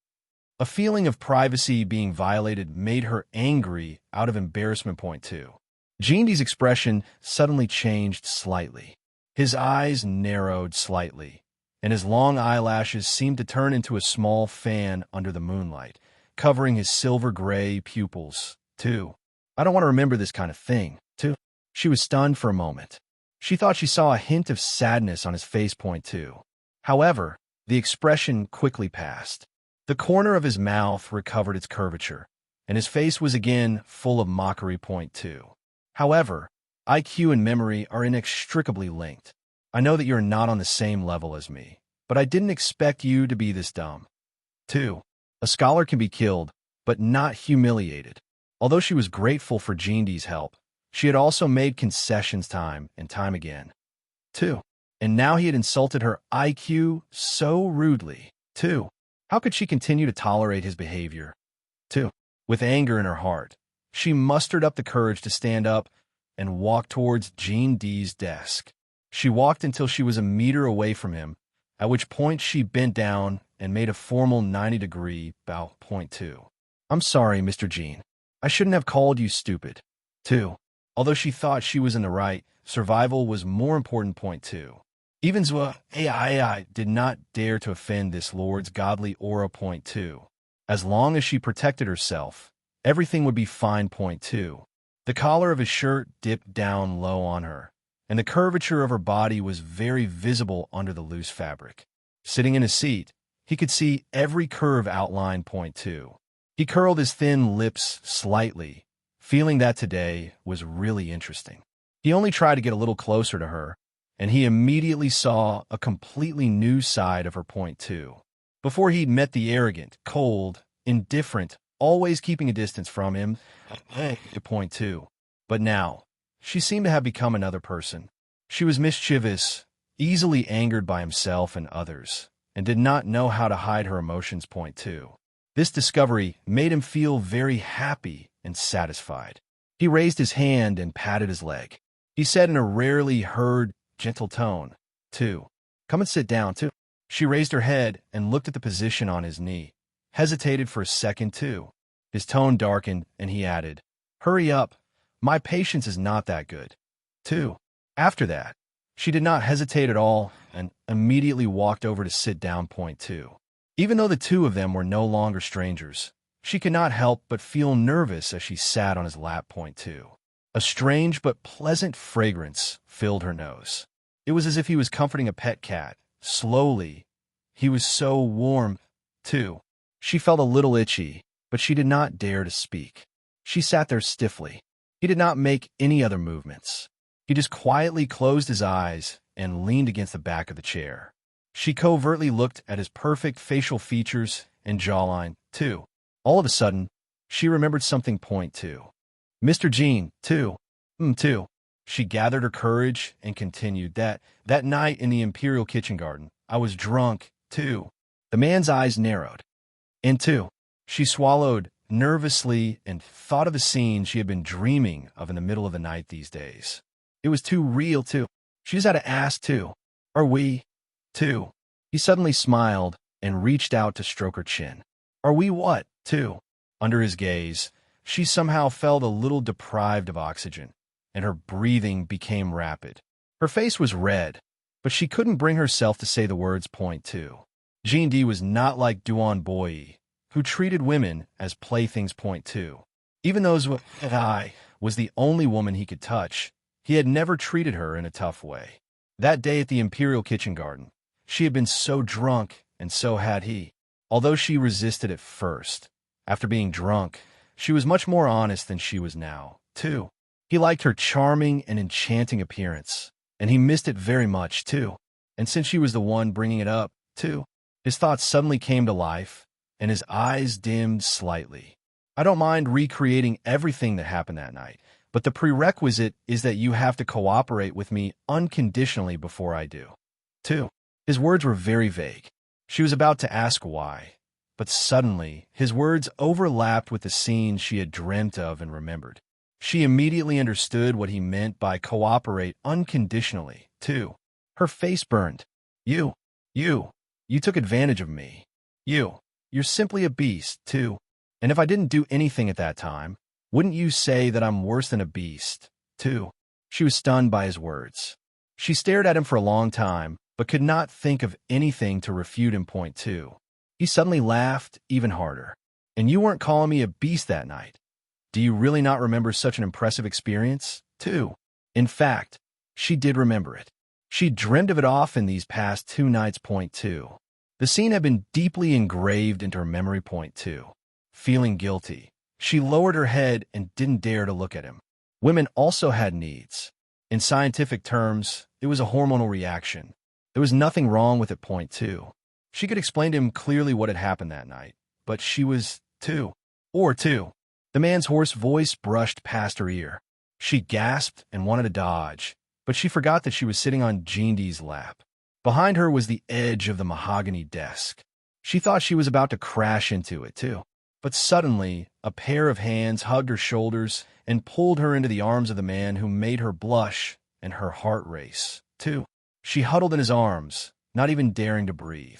A feeling of privacy being violated made her angry out of embarrassment. Point 2. Jindy's expression suddenly changed slightly. His eyes narrowed slightly, and his long eyelashes seemed to turn into a small fan under the moonlight, covering his silver-gray pupils. 2. I don't want to remember this kind of thing. 2. She was stunned for a moment. She thought she saw a hint of sadness on his face. Point 2. However, the expression quickly passed. The corner of his mouth recovered its curvature, and his face was again full of mockery. Point 2. However, IQ and memory are inextricably linked. I know that you're not on the same level as me, but I didn't expect you to be this dumb. 2. A scholar can be killed, but not humiliated. Although she was grateful for Jindy's help, she had also made concessions time and time again. 2. And now he had insulted her IQ so rudely. 2. How could she continue to tolerate his behavior? 2. With anger in her heart, she mustered up the courage to stand up and walk towards Jindy's desk. She walked until she was a meter away from him, at which point she bent down and made a formal 90-degree bow. Point 2. I'm sorry, Mr. Jean. I shouldn't have called you stupid. 2. Although she thought she was in the right, survival was more important. Point 2. Even Zua AI did not dare to offend this lord's godly aura. Point 2. As long as she protected herself, everything would be fine. Point 2. The collar of his shirt dipped down low on her, and the curvature of her body was very visible under the loose fabric. Sitting in his seat, he could see every curve outlined. Point 2. He curled his thin lips slightly, feeling that today was really interesting. He only tried to get a little closer to her, and he immediately saw a completely new side of her. Point 2. Before he'd met the arrogant, cold, indifferent, always keeping a distance from him. Point 2. But now, she seemed to have become another person. She was mischievous, easily angered by himself and others, and did not know how to hide her emotions. Point 2. This discovery made him feel very happy and satisfied. He raised his hand and patted his leg. He said in a rarely heard, gentle tone, 2. Come and sit down, 2. She raised her head and looked at the position on his knee, hesitated for a second. 2. His tone darkened, and he added, Hurry up. My patience is not that good. 2. After that, she did not hesitate at all and immediately walked over to sit down. Point 2. Even though the two of them were no longer strangers, she could not help but feel nervous as she sat on his lap. Point 2. A strange but pleasant fragrance filled her nose. It was as if he was comforting a pet cat. Slowly, he was so warm. 2. She felt a little itchy, but she did not dare to speak. She sat there stiffly. He did not make any other movements. He just quietly closed his eyes and leaned against the back of the chair. She covertly looked at his perfect facial features and jawline. 2. All of a sudden, she remembered something. Point 2. Mr. Jean, 2. 2. She gathered her courage and continued that night in the Imperial Kitchen Garden, I was drunk, 2. The man's eyes narrowed. And 2. She swallowed nervously and thought of a scene she had been dreaming of in the middle of the night these days. It was too real, 2. She just had to ask, 2. Are we? 2. He suddenly smiled and reached out to stroke her chin. Are we what? 2. Under his gaze, she somehow felt a little deprived of oxygen, and her breathing became rapid. Her face was red, but she couldn't bring herself to say the words. Point 2. Jean D was not like Duan Boyi, who treated women as playthings. Point 2. Even though I was the only woman he could touch, he had never treated her in a tough way. That day at the Imperial Kitchen Garden, she had been so drunk, and so had he. Although she resisted at first, after being drunk, she was much more honest than she was now. 2. He liked her charming and enchanting appearance, and he missed it very much, 2. And since she was the one bringing it up, 2, his thoughts suddenly came to life, and his eyes dimmed slightly. I don't mind recreating everything that happened that night, but the prerequisite is that you have to cooperate with me unconditionally before I do. 2. His words were very vague. She was about to ask why, But suddenly, his words overlapped with the scenes she had dreamt of and remembered. She immediately understood what he meant by cooperate unconditionally, too. Her face burned. You, you, you took advantage of me. You're simply a beast, too. And if I didn't do anything at that time, wouldn't you say that I'm worse than a beast, too? She was stunned by his words. She stared at him for a long time, but could not think of anything to refute him. Point two. He suddenly laughed even harder. And you weren't calling me a beast that night. Do you really not remember such an impressive experience, too? In fact, she did remember it. She dreamed of it often these past 2 nights. Point two. The scene had been deeply engraved into her memory. Point two. Feeling guilty, she lowered her head and didn't dare to look at him. Women also had needs. In scientific terms, it was a hormonal reaction. There was nothing wrong with it. Point two. She could explain to him clearly what had happened that night, but she was two. The man's hoarse voice brushed past her ear. She gasped and wanted to dodge, but she forgot that she was sitting on Jean D's lap. Behind her was the edge of the mahogany desk. She thought she was about to crash into it, too. But suddenly, a pair of hands hugged her shoulders and pulled her into the arms of the man who made her blush and her heart race, too. She huddled in his arms, not even daring to breathe.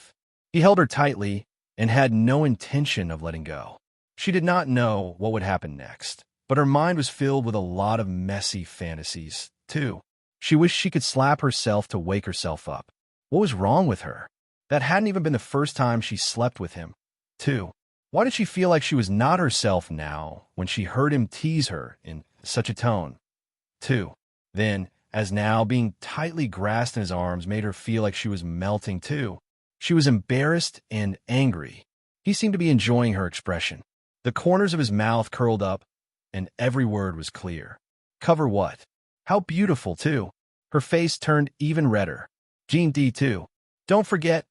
He held her tightly and had no intention of letting go. She did not know what would happen next, but her mind was filled with a lot of messy fantasies, too. She wished she could slap herself to wake herself up. What was wrong with her? That hadn't even been the first time she slept with him, too. Why did she feel like she was not herself now when she heard him tease her in such a tone? Too. Then, as now, being tightly grasped in his arms made her feel like she was melting too. She was embarrassed and angry. He seemed to be enjoying her expression. The corners of his mouth curled up, and every word was clear. Cover what? How beautiful, too. Her face turned even redder. Jean D, too. Don't forget,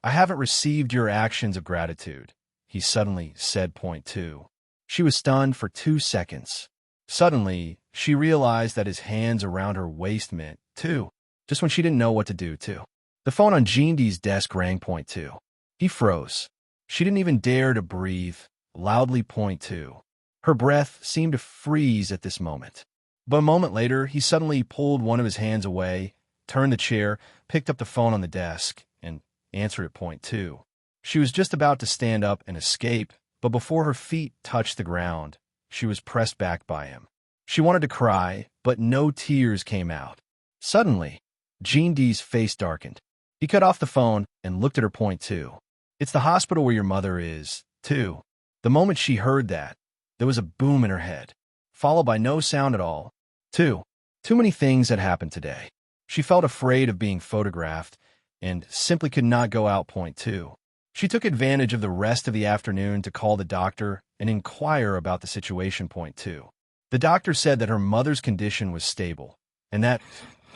I haven't received your actions of gratitude, he suddenly said. Point two. She was stunned for 2 seconds. Suddenly, she realized that his hands around her waist meant, too, just when she didn't know what to do, too. The phone on Jean D's desk rang. Point two. He froze. She didn't even dare to breathe loudly. Point two. Her breath seemed to freeze at this moment. But a moment later, he suddenly pulled one of his hands away, turned the chair, picked up the phone on the desk, and answered at. Point two. She was just about to stand up and escape, but before her feet touched the ground, she was pressed back by him. She wanted to cry, but no tears came out. Suddenly, Jean D's face darkened. He cut off the phone and looked at her. Point two. It's the hospital where your mother is, too. The moment she heard that, there was a boom in her head, followed by no sound at all. Too many things had happened today. She felt afraid of being photographed and simply could not go out. Point two. She took advantage of the rest of the afternoon to call the doctor and inquire about the situation. Point two. The doctor said that her mother's condition was stable and that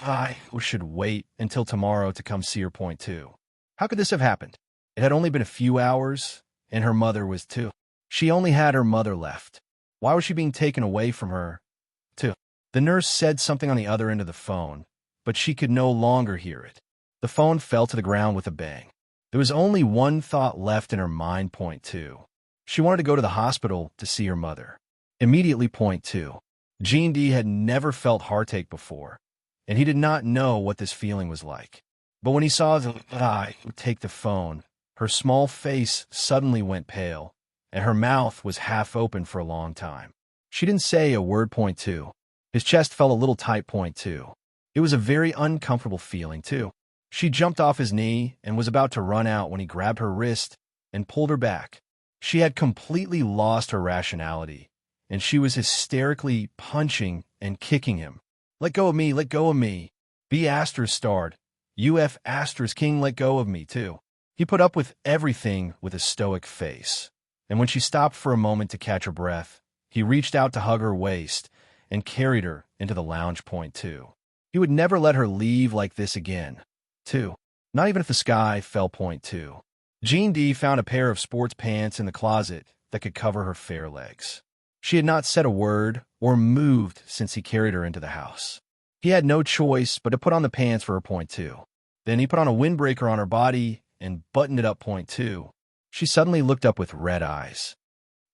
I should wait until tomorrow to come see her. Point two. How could this have happened? It had only been a few hours, and her mother was too. She only had her mother left. Why was she being taken away from her, too? The nurse said something on the other end of the phone, but she could no longer hear it. The phone fell to the ground with a bang. There was only one thought left in her mind. Point two. She wanted to go to the hospital to see her mother. Immediately. Point two. Jean D had never felt heartache before, and he did not know what this feeling was like. But when he saw the guy take the phone, her small face suddenly went pale, and her mouth was half open for a long time. She didn't say a word. Point two. His chest felt a little tight. Point two. It was a very uncomfortable feeling, too. She jumped off his knee and was about to run out when he grabbed her wrist and pulled her back. She had completely lost her rationality, and she was hysterically punching and kicking him. Let go of me, let go of me. B Asterisk starred. UF Asterisk King, let go of me, too. He put up with everything with a stoic face. And when she stopped for a moment to catch her breath, he reached out to hug her waist and carried her into the lounge. Point two. He would never let her leave like this again. Two. Not even if the sky fell. Point two. Jean D found a pair of sports pants in the closet that could cover her fair legs. She had not said a word or moved since he carried her into the house. He had no choice but to put on the pants for her. Point two. Then he put on a windbreaker on her body and buttoned it up. Point two. She suddenly looked up with red eyes.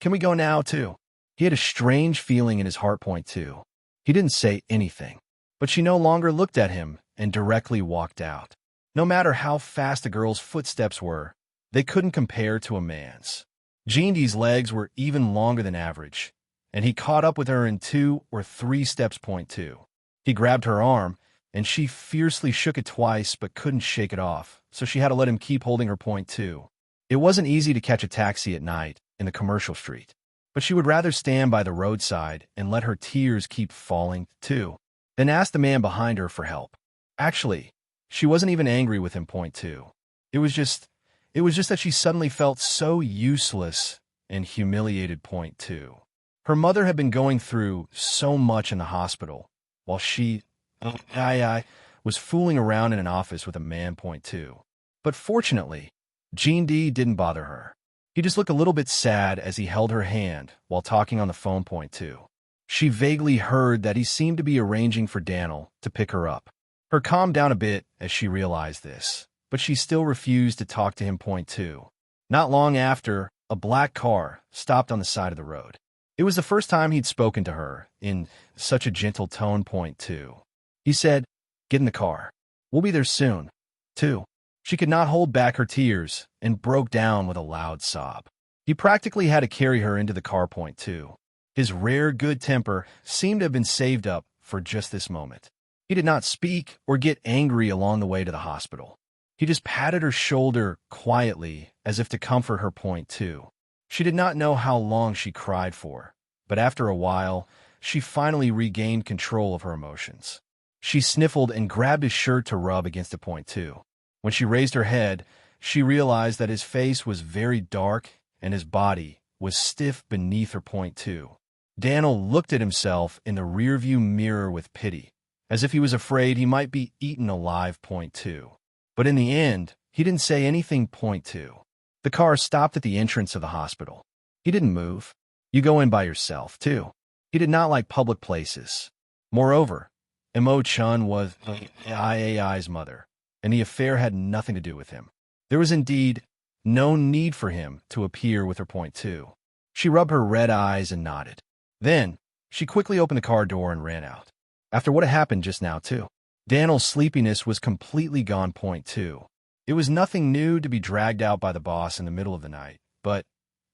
Can we go now, too? He had a strange feeling in his heart. Point two. He didn't say anything, but she no longer looked at him and directly walked out. No matter how fast a girl's footsteps were, they couldn't compare to a man's. Jindi's legs were even longer than average, and he caught up with her in 2 or 3 steps. Point two. He grabbed her arm, and she fiercely shook it twice but couldn't shake it off, so she had to let him keep holding her. Point two. It wasn't easy to catch a taxi at night in the commercial street, but she would rather stand by the roadside and let her tears keep falling, too, than ask the man behind her for help. Actually, she wasn't even angry with him. Point two. It was just that she suddenly felt so useless and humiliated. Point two. Her mother had been going through so much in the hospital, while she was fooling around in an office with a man. Point two. But fortunately, Jindi didn't bother her. He just looked a little bit sad as he held her hand while talking on the phone. Point two. She vaguely heard that he seemed to be arranging for Daniel to pick her up. Her calmed down a bit as she realized this, but she still refused to talk to him. Point two. Not long after, a black car stopped on the side of the road. It was the first time he'd spoken to her in such a gentle tone. Point two. He said, "Get in the car. We'll be there soon." Two. She could not hold back her tears and broke down with a loud sob. He practically had to carry her into the car. Point two. His rare good temper seemed to have been saved up for just this moment. He did not speak or get angry along the way to the hospital. He just patted her shoulder quietly as if to comfort her. Point two. She did not know how long she cried for, but after a while, she finally regained control of her emotions. She sniffled and grabbed his shirt to rub against a. Point two. When she raised her head, she realized that his face was very dark and his body was stiff beneath her. Point two. Daniel looked at himself in the rearview mirror with pity, as if he was afraid he might be eaten alive. Point two. But in the end, he didn't say anything. Point two. The car stopped at the entrance of the hospital. He didn't move. You go in by yourself, too. He did not like public places. Moreover, Mo Chun was IAI's mother, and the affair had nothing to do with him. There was indeed no need for him to appear with her. Point two. She rubbed her red eyes and nodded. Then, she quickly opened the car door and ran out. After what had happened just now, too. Daniel's sleepiness was completely gone. Point two. It was nothing new to be dragged out by the boss in the middle of the night, but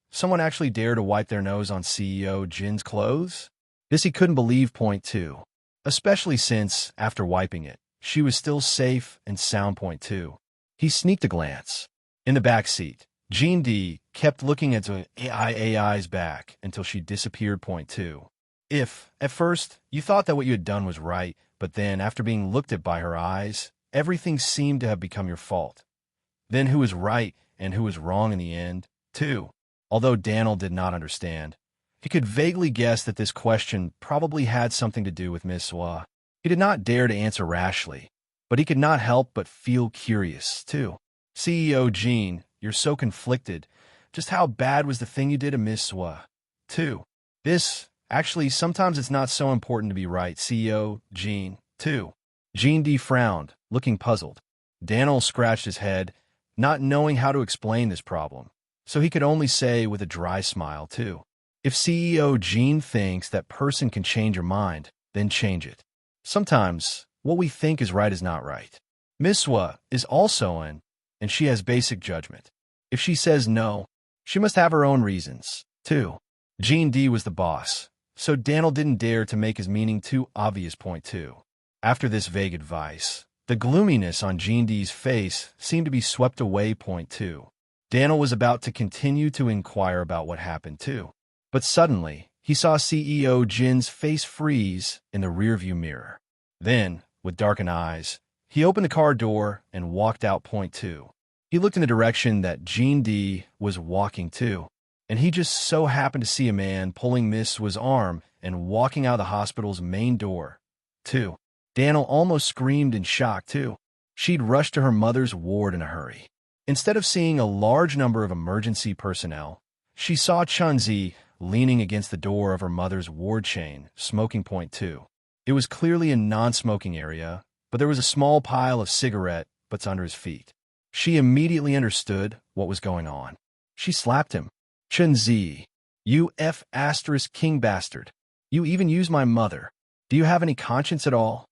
someone actually dared to wipe their nose on CEO Jin's clothes? This he couldn't believe. Point two. Especially since, after wiping it, she was still safe and sound. Point two. He sneaked a glance. In the back seat, Jean D kept looking at AI's back until she disappeared. Point two. If, at first, you thought that what you had done was right, but then, after being looked at by her eyes, everything seemed to have become your fault. Then who was right and who was wrong in the end, too? Although Daniel did not understand, he could vaguely guess that this question probably had something to do with Miss Swa. He did not dare to answer rashly, but he could not help but feel curious, too. CEO Jean, you're so conflicted. Just how bad was the thing you did to Miss Swa? Too. Actually, sometimes it's not so important to be right, CEO Jean, too. Jean D frowned, looking puzzled. Daniel scratched his head, not knowing how to explain this problem, so he could only say with a dry smile, too. If CEO Jean thinks that person can change your mind, then change it. Sometimes, what we think is right is not right. Miss Swa is also in, and she has basic judgment. If she says no, she must have her own reasons, too. Jean D was the boss, so Daniel didn't dare to make his meaning too obvious. Point two. After this vague advice, the gloominess on Jean D's face seemed to be swept away. Point two. Daniel was about to continue to inquire about what happened too, but suddenly he saw CEO Jin's face freeze in the rearview mirror. Then, with darkened eyes, he opened the car door and walked out. Point two. He looked in the direction that Jean D was walking to, and he just so happened to see a man pulling Miss Swa's arm and walking out of the hospital's main door, too. Daniel almost screamed in shock, too. She'd rushed to her mother's ward in a hurry. Instead of seeing a large number of emergency personnel, she saw Chunzi leaning against the door of her mother's ward chain, smoking. Point two. It was clearly a non-smoking area, but there was a small pile of cigarette butts under his feet. She immediately understood what was going on. She slapped him. Chunzi, you F asterisk king bastard. You even use my mother. Do you have any conscience at all?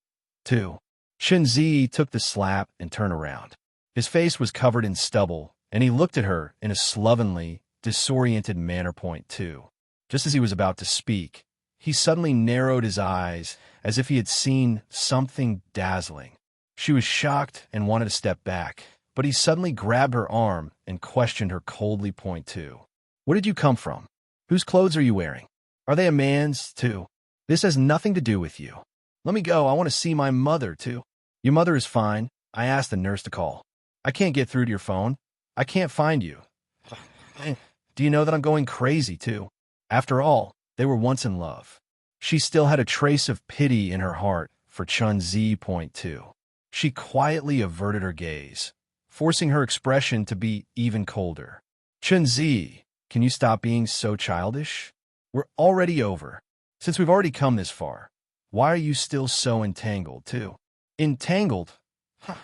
2. Chunzi took the slap and turned around. His face was covered in stubble, and he looked at her in a slovenly, disoriented manner. 2. Just as he was about to speak, he suddenly narrowed his eyes as if he had seen something dazzling. She was shocked and wanted to step back, but he suddenly grabbed her arm and questioned her coldly. 2. Where did you come from? Whose clothes are you wearing? Are they a man's, too? This has nothing to do with you. Let me go. I want to see my mother, too. Your mother is fine. I asked the nurse to call. I can't get through to your phone. I can't find you. Do you know that I'm going crazy, too? After all, they were once in love. She still had a trace of pity in her heart for Chunzi. 2. She quietly averted her gaze, forcing her expression to be even colder. Chunzi, can you stop being so childish? We're already over. Since we've already come this far, why are you still so entangled, too? Entangled? Huh.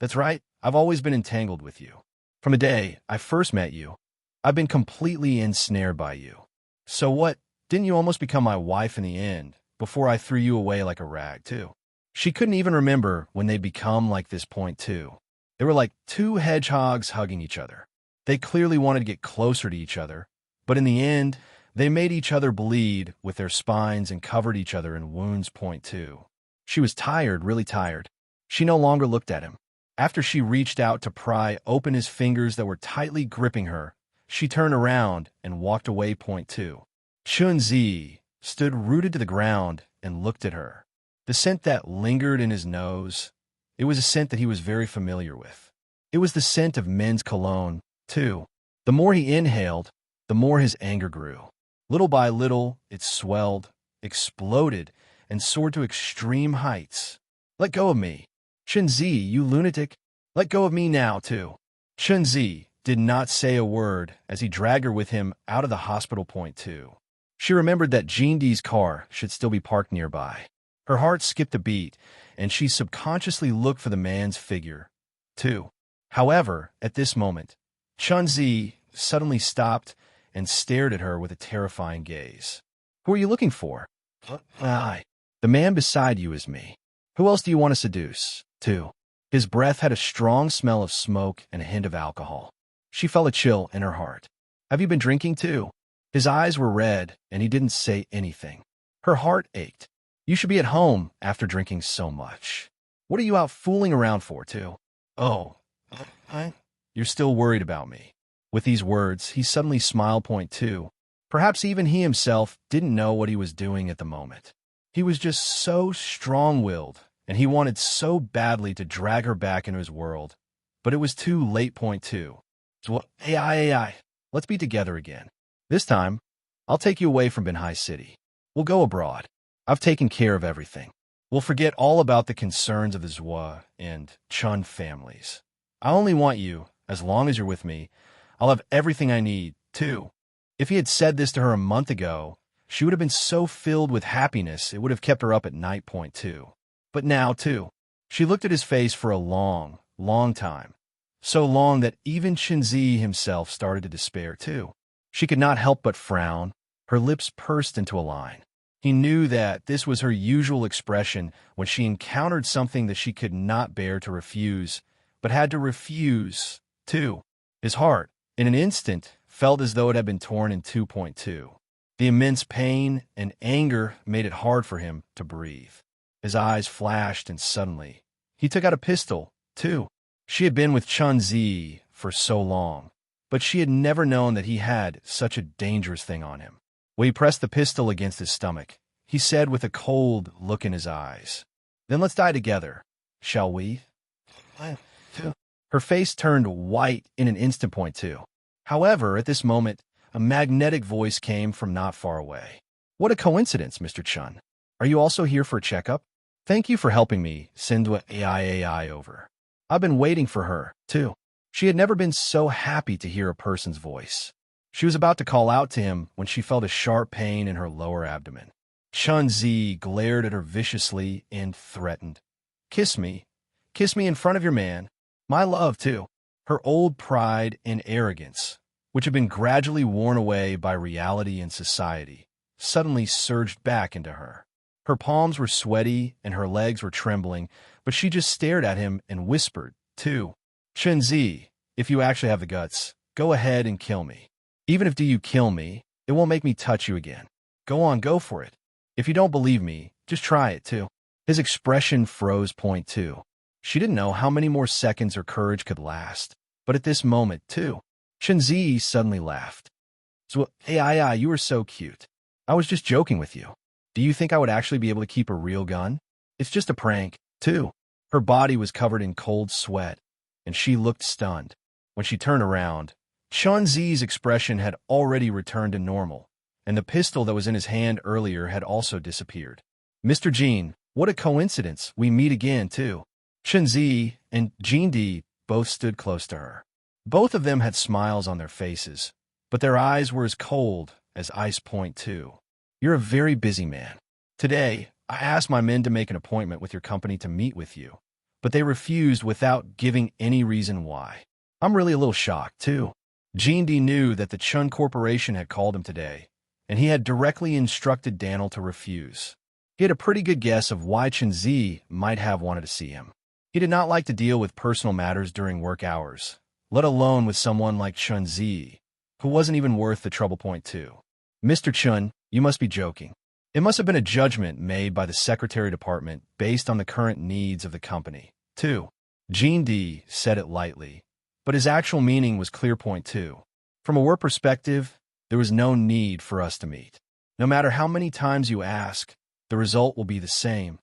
That's right. I've always been entangled with you. From the day I first met you, I've been completely ensnared by you. So what? Didn't you almost become my wife in the end, before I threw you away like a rag, too? She couldn't even remember when they'd become like this. 2. They were like two hedgehogs hugging each other. They clearly wanted to get closer to each other, but in the end, they made each other bleed with their spines and covered each other in wounds. 2. She was tired, really tired. She no longer looked at him. After she reached out to pry open his fingers that were tightly gripping her, she turned around and walked away. 2. Chunzi stood rooted to the ground and looked at her. The scent that lingered in his nose, it was a scent that he was very familiar with. It was the scent of men's cologne, too. The more he inhaled, the more his anger grew. Little by little, it swelled, exploded, and soared to extreme heights. Let go of me. Chunzi, you lunatic. Let go of me now, too. Chunzi did not say a word as he dragged her with him out of the hospital. 2. She remembered that Jindi's car should still be parked nearby. Her heart skipped a beat, and she subconsciously looked for the man's figure, too. However, at this moment, Chunzi suddenly stopped and stared at her with a terrifying gaze. Who are you looking for? I. The man beside you is me. Who else do you want to seduce? 2. His breath had a strong smell of smoke and a hint of alcohol. She felt a chill in her heart. Have you been drinking too? His eyes were red, and he didn't say anything. Her heart ached. You should be at home after drinking so much. What are you out fooling around for, too? Oh, you're still worried about me. With these words, he suddenly smiled. 2. Perhaps even he himself didn't know what he was doing at the moment. He was just so strong-willed, and he wanted so badly to drag her back into his world. But it was too late. 2. So, AI, let's be together again. This time, I'll take you away from Binhai City. We'll go abroad. I've taken care of everything. We'll forget all about the concerns of the Zhua and Chun families. I only want you, as long as you're with me. I'll have everything I need, too. If he had said this to her a month ago, she would have been so filled with happiness it would have kept her up at night. 2. But now, too, she looked at his face for a long, long time. So long that even Chunzi himself started to despair, too. She could not help but frown. Her lips pursed into a line. He knew that this was her usual expression when she encountered something that she could not bear to refuse, but had to refuse, too. His heart, in an instant, felt as though it had been torn in 2. The immense pain and anger made it hard for him to breathe. His eyes flashed, and suddenly, he took out a pistol, too. She had been with Chunzi for so long, but she had never known that he had such a dangerous thing on him. When he pressed the pistol against his stomach, he said with a cold look in his eyes, "Then let's die together, shall we?" Her face turned white in an instant. 2. However, at this moment, a magnetic voice came from not far away. "What a coincidence, Mr. Chun. Are you also here for a checkup? Thank you for helping me send AI over. I've been waiting for her, too." She had never been so happy to hear a person's voice. She was about to call out to him when she felt a sharp pain in her lower abdomen. Chunzi glared at her viciously and threatened. Kiss me in front of your man. My love, too." Her old pride and arrogance, which had been gradually worn away by reality and society, suddenly surged back into her. Her palms were sweaty and her legs were trembling, but she just stared at him and whispered, too, Chenzi, if you actually have the guts, go ahead and kill me. Even if you kill me, it won't make me touch you again. Go on, go for it. If you don't believe me, just try it, too. His expression froze. Point two. She didn't know how many more seconds her courage could last. But at this moment, too, Chenzi suddenly laughed. So, hey, you were so cute. I was just joking with you. Do you think I would actually be able to keep a real gun? It's just a prank, too. Her body was covered in cold sweat, and she looked stunned. When she turned around, Chenzi's expression had already returned to normal, and the pistol that was in his hand earlier had also disappeared. Mr. Jean, what a coincidence. We meet again, too. Chenzi and Jean D both stood close to her. Both of them had smiles on their faces, but their eyes were as cold as ice. Point two. You're a very busy man. Today, I asked my men to make an appointment with your company to meet with you, but they refused without giving any reason why. I'm really a little shocked, too. Jean D knew that the Chun Corporation had called him today, and he had directly instructed Daniel to refuse. He had a pretty good guess of why Chenzi might have wanted to see him. He did not like to deal with personal matters during work hours, let alone with someone like Chenzi, who wasn't even worth the trouble. Point two. Mr. Chun, you must be joking. It must have been a judgment made by the Secretary Department based on the current needs of the company. 2. Jean D said it lightly, but his actual meaning was clear. Point two. From a work perspective, there was no need for us to meet. No matter how many times you ask, the result will be the same.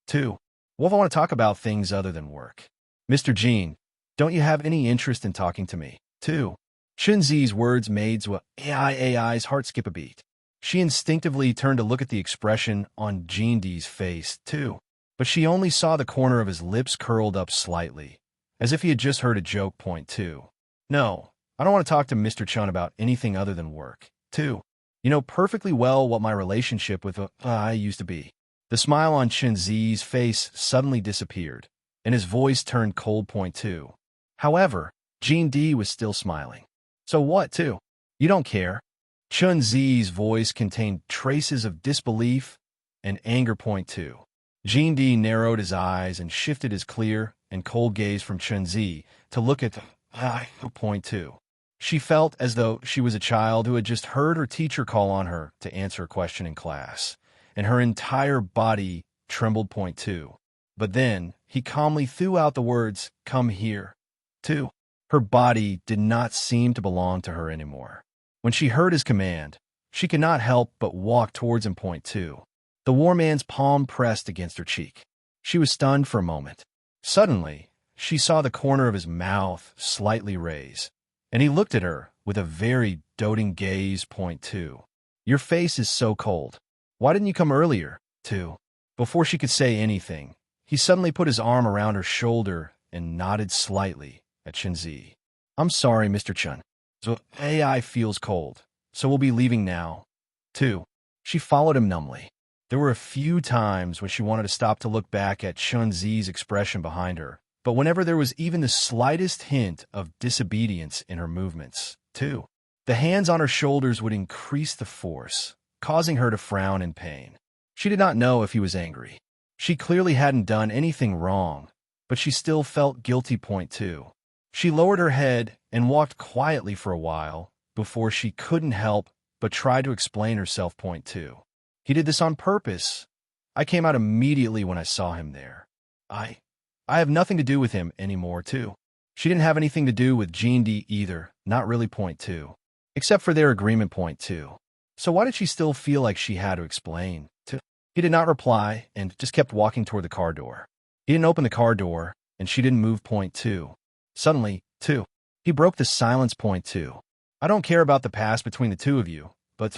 2. What if I want to talk about things other than work? Mr. Jean, don't you have any interest in talking to me? 2. Chenzi's words made AI's heart skip a beat. She instinctively turned to look at the expression on Jean D's face, too, but she only saw the corner of his lips curled up slightly, as if he had just heard a joke. Point two. No, I don't want to talk to Mr. Chun about anything other than work. 2. You know perfectly well what my relationship with I used to be. The smile on Chenzi's face suddenly disappeared, and his voice turned cold. Point two. However, Jean D was still smiling. So what, too? You don't care? Chenzi's voice contained traces of disbelief and anger. Point two. Jean D narrowed his eyes and shifted his clear and cold gaze from Chenzi to look at Point two. She felt as though she was a child who had just heard her teacher call on her to answer a question in class, and her entire body trembled. Point two. But then he calmly threw out the words, "Come here." 2. Her body did not seem to belong to her anymore. When she heard his command, she could not help but walk towards him. Point two. The war man's palm pressed against her cheek. She was stunned for a moment. Suddenly, she saw the corner of his mouth slightly raise, and he looked at her with a very doting gaze. Point two. Your face is so cold. Why didn't you come earlier? 2. Before she could say anything, he suddenly put his arm around her shoulder and nodded slightly at Chenzi. I'm sorry, Mr. Chun. So AI feels cold, so we'll be leaving now. 2. She followed him numbly. There were a few times when she wanted to stop to look back at Chenzi's expression behind her, but whenever there was even the slightest hint of disobedience in her movements, 2. The hands on her shoulders would increase the force, causing her to frown in pain. She did not know if he was angry. She clearly hadn't done anything wrong, but she still felt guilty. Point two. She lowered her head and walked quietly for a while before she couldn't help but try to explain herself. Point two. He did this on purpose. I came out immediately when I saw him there. I have nothing to do with him anymore, too. She didn't have anything to do with Jean D either, not really. Point two. Except for their agreement. Point two. So why did she still feel like she had to explain? He did not reply and just kept walking toward the car door. He didn't open the car door, and she didn't move. Point two. Suddenly, too, he broke the silence. Point two. I don't care about the past between the two of you, but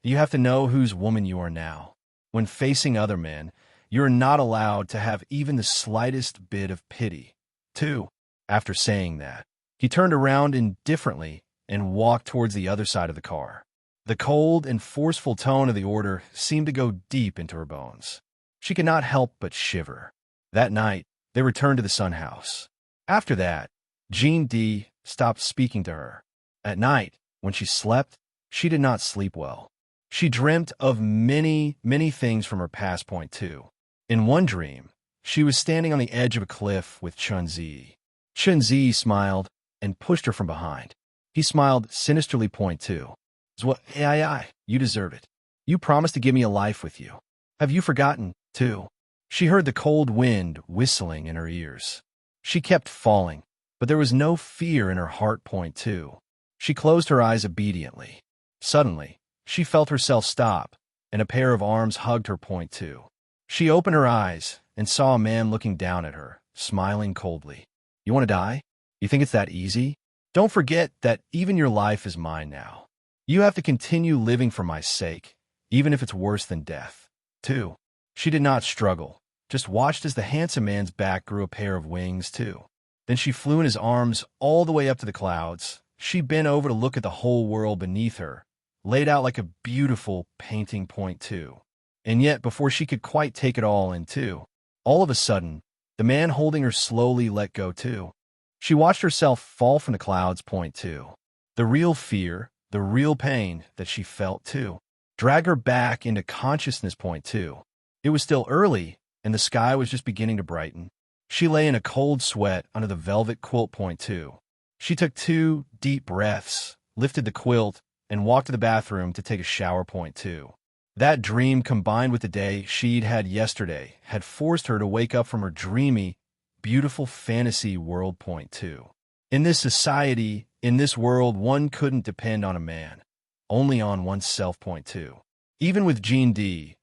you have to know whose woman you are now. When facing other men, you are not allowed to have even the slightest bit of pity. 2. After saying that, he turned around indifferently and walked towards the other side of the car. The cold and forceful tone of the order seemed to go deep into her bones. She could not help but shiver. That night, they returned to the Sun House. After that, Jean D stopped speaking to her. At night, when she slept, she did not sleep well. She dreamt of many, many things from her past point two. In one dream, she was standing on the edge of a cliff with Chunzi. Chunzi smiled and pushed her from behind. He smiled sinisterly point two. You deserve it. You promised to give me a life with you. Have you forgotten, too? She heard the cold wind whistling in her ears. She kept falling, but there was no fear in her heart point two. She closed her eyes obediently. Suddenly, she felt herself stop, and a pair of arms hugged her point two. She opened her eyes and saw a man looking down at her, smiling coldly. You want to die? You think it's that easy? Don't forget that even your life is mine now. You have to continue living for my sake, even if it's worse than death. 2. She did not struggle, just watched as the handsome man's back grew a pair of wings, too. Then she flew in his arms all the way up to the clouds. She bent over to look at the whole world beneath her, laid out like a beautiful painting point, too. And yet, before she could quite take it all in, too, all of a sudden, the man holding her slowly let go, too. She watched herself fall from the clouds, point, too. The real fear, the real pain that she felt, too, drag her back into consciousness, point, too. It was still early, and the sky was just beginning to brighten. She lay in a cold sweat under the velvet quilt, point, too. She took 2 deep breaths, lifted the quilt, and walked to the bathroom to take a shower, point, too. That dream, combined with the day she'd had yesterday, had forced her to wake up from her dreamy, beautiful fantasy world, point, too. In this society, in this world, one couldn't depend on a man, only on oneself, point, too. Even with Gene D,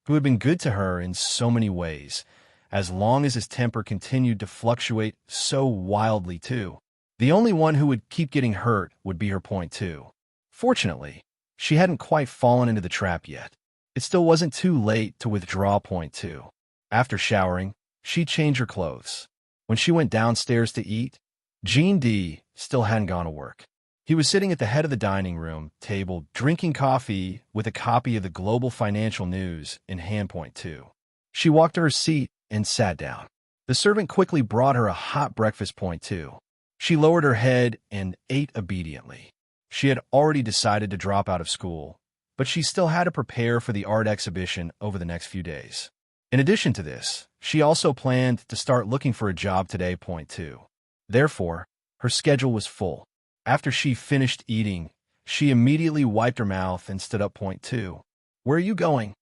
who had been good to her in so many ways, as long as his temper continued to fluctuate so wildly, too. The only one who would keep getting hurt would be her, point, too. Fortunately, she hadn't quite fallen into the trap yet. It still wasn't too late to withdraw, point, too. After showering, she changed her clothes. When she went downstairs to eat, Gene D still hadn't gone to work. He was sitting at the head of the dining room table, drinking coffee with a copy of the Global Financial News in hand, point, too. She walked to her seat and sat down. The servant quickly brought her a hot breakfast, point, too. She lowered her head and ate obediently. She had already decided to drop out of school, but she still had to prepare for the art exhibition over the next few days. In addition to this, she also planned to start looking for a job today, point, too. Therefore, her schedule was full. After she finished eating, she immediately wiped her mouth and stood up, point, too. Where are you going?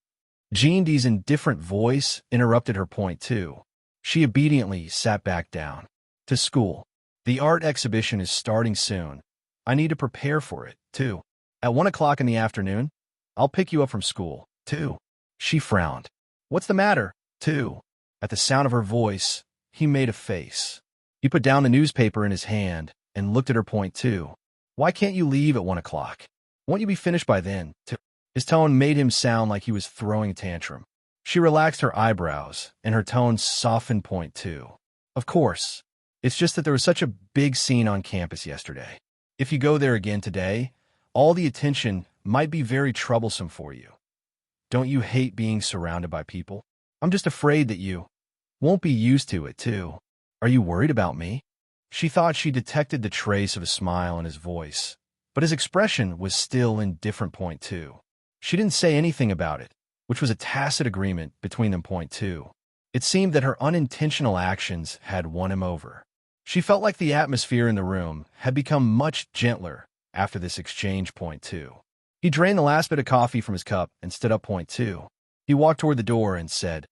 Gene D's indifferent voice interrupted her, point, too. She obediently sat back down. To school. The art exhibition is starting soon. I need to prepare for it, too. At 1 o'clock in the afternoon, I'll pick you up from school, too. She frowned. What's the matter, too? At the sound of her voice, he made a face. He put down the newspaper in his hand and looked at her, point, too. Why can't you leave at 1 o'clock? Won't you be finished by then, too? His tone made him sound like he was throwing a tantrum. She relaxed her eyebrows, and her tone softened, point, too. Of course. It's just that there was such a big scene on campus yesterday. If you go there again today, all the attention might be very troublesome for you. Don't you hate being surrounded by people? I'm just afraid that you won't be used to it, too. Are you worried about me? She thought she detected the trace of a smile in his voice, but his expression was still indifferent, point, too. She didn't say anything about it, which was a tacit agreement between them, point, too. It seemed that her unintentional actions had won him over. She felt like the atmosphere in the room had become much gentler after this exchange, point, too. He drained the last bit of coffee from his cup and stood up, point, too. He walked toward the door and said,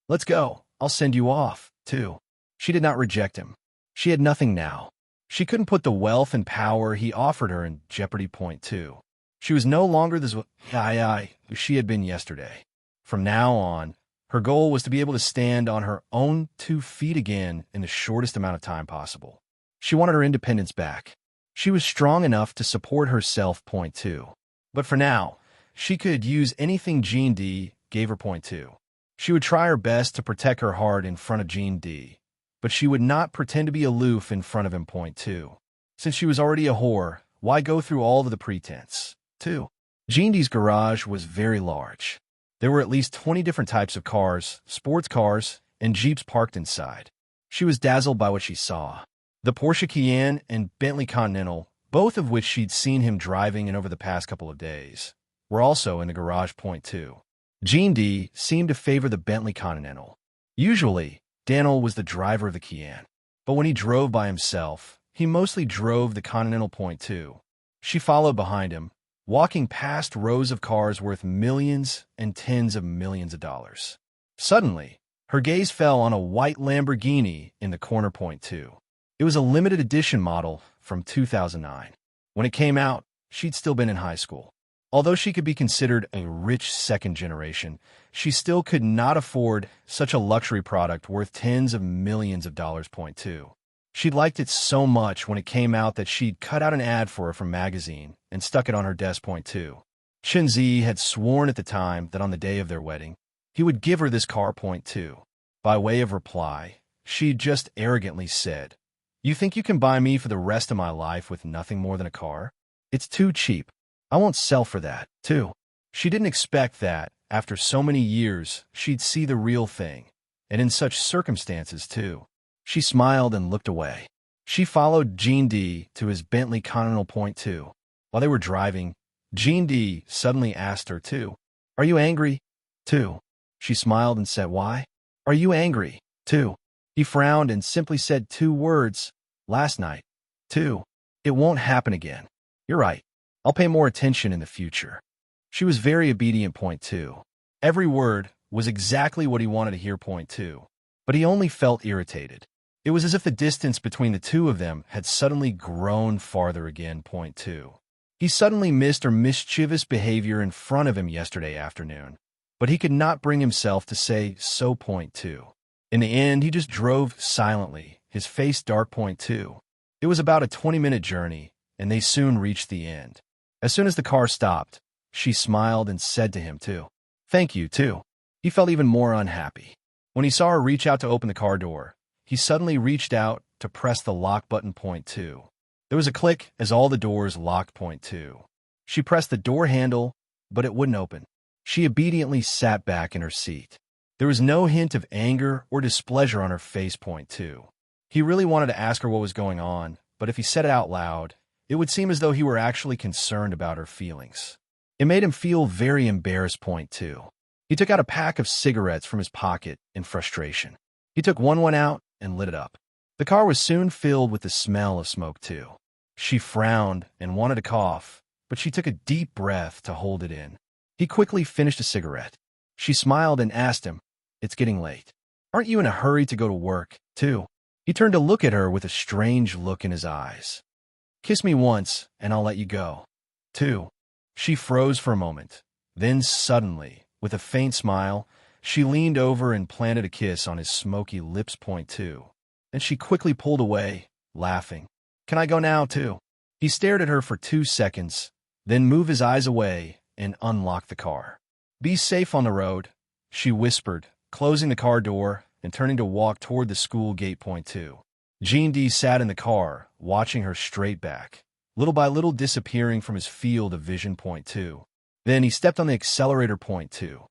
Let's go. I'll send you off, too. She did not reject him. She had nothing now. She couldn't put the wealth and power he offered her in jeopardy, point, too. She was no longer the who she had been yesterday. From now on, her goal was to be able to stand on her own 2 feet again in the shortest amount of time possible. She wanted her independence back. She was strong enough to support herself, point, too. But for now, she could use anything Gene D gave her, point, too. She would try her best to protect her heart in front of Gene D, but she would not pretend to be aloof in front of him, point, too. Since she was already a whore, why go through all of the pretense, too? Gene D's garage was very large. There were at least 20 different types of cars, sports cars, and Jeeps parked inside. She was dazzled by what she saw. The Porsche Cayenne and Bentley Continental both of which she'd seen him driving in over the past couple of days, were also in the garage. Point 2. Jean D seemed to favor the Bentley Continental. Usually, Daniel was the driver of the Kian, but when he drove by himself, he mostly drove the Continental. Point 2. She followed behind him, walking past rows of cars worth millions and tens of millions of dollars. Suddenly, her gaze fell on a white Lamborghini in the corner. Point 2. It was a limited edition model from 2009. When it came out, she'd still been in high school. Although she could be considered a rich second generation, she still could not afford such a luxury product worth tens of millions of dollars. Point 2. She liked it so much when it came out that she'd cut out an ad for it from a magazine and stuck it on her desk. Point 2. Shinzi had sworn at the time that on the day of their wedding, he would give her this car. Point 2. By way of reply, she just arrogantly said, "You think you can buy me for the rest of my life with nothing more than a car? It's too cheap. I won't sell for that, too." She didn't expect that, after so many years, she'd see the real thing, and in such circumstances, too. She smiled and looked away. She followed Jean D to his Bentley Continental. Point 2. While they were driving, Jean D suddenly asked her, "Too, are you angry?" "Too." She smiled and said, "Why? Are you angry?" "Too." He frowned and simply said 2 words, "Last night." "Too. It won't happen again. You're right. I'll pay more attention in the future." She was very obedient. Point 2. Every word was exactly what he wanted to hear. Point 2. But he only felt irritated. It was as if the distance between the two of them had suddenly grown farther again. Point 2. He suddenly missed her mischievous behavior in front of him yesterday afternoon, but he could not bring himself to say so. Point 2. In the end, he just drove silently, his face dark. Point 2. It was about a 20-minute journey, and they soon reached the end. As soon as the car stopped, she smiled and said to him, "Too. Thank you, too." He felt even more unhappy. When he saw her reach out to open the car door, he suddenly reached out to press the lock button. Point 2. There was a click as all the doors locked. Point 2. She pressed the door handle, but it wouldn't open. She obediently sat back in her seat. There was no hint of anger or displeasure on her face. Point 2. He really wanted to ask her what was going on, but if he said it out loud, it would seem as though he were actually concerned about her feelings. It made him feel very embarrassed. Point 2. He took out a pack of cigarettes from his pocket in frustration. He took one out and lit it up. The car was soon filled with the smell of smoke, too. She frowned and wanted to cough, but she took a deep breath to hold it in. He quickly finished a cigarette. She smiled and asked him, "It's getting late. Aren't you in a hurry to go to work, too?" He turned to look at her with a strange look in his eyes. "Kiss me once, and I'll let you go." "Too." She froze for a moment. Then suddenly, with a faint smile, she leaned over and planted a kiss on his smoky lips. Point 2. Then she quickly pulled away, laughing. "Can I go now, too?" He stared at her for 2 seconds, then moved his eyes away and unlocked the car. "Be safe on the road," she whispered, closing the car door and turning to walk toward the school gate. Point 2. Jean D sat in the car, watching her straight back, little by little disappearing from his field of vision. Point 2. Then he stepped on the accelerator. Point 2.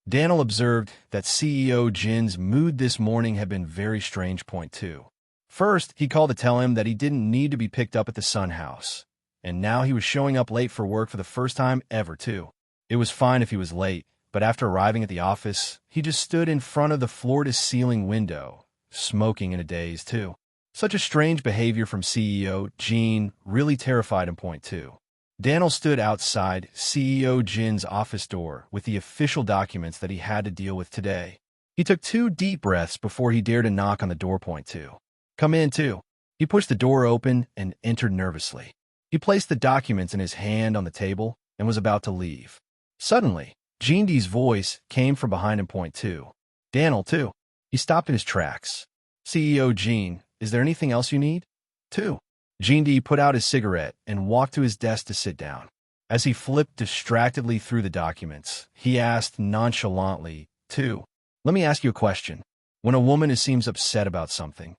Daniel observed that CEO Jin's mood this morning had been very strange. Point 2. First, he called to tell him that he didn't need to be picked up at the Sun House, and now he was showing up late for work for the first time ever, too. It was fine if he was late, but after arriving at the office, he just stood in front of the floor-to-ceiling window, smoking in a daze, too. Such a strange behavior from CEO Jin really terrified him. Point 2. Daniel stood outside CEO Jin's office door with the official documents that he had to deal with today. He took 2 deep breaths before he dared to knock on the door. Point 2. "Come in, too." He pushed the door open and entered nervously. He placed the documents in his hand on the table and was about to leave. Suddenly, Jean D's voice came from behind him. Point 2. "Daniel, too." He stopped in his tracks. "CEO Jean, is there anything else you need?" "Too." Jean D put out his cigarette and walked to his desk to sit down. As he flipped distractedly through the documents, he asked nonchalantly, "Too, let me ask you a question. When a woman seems upset about something,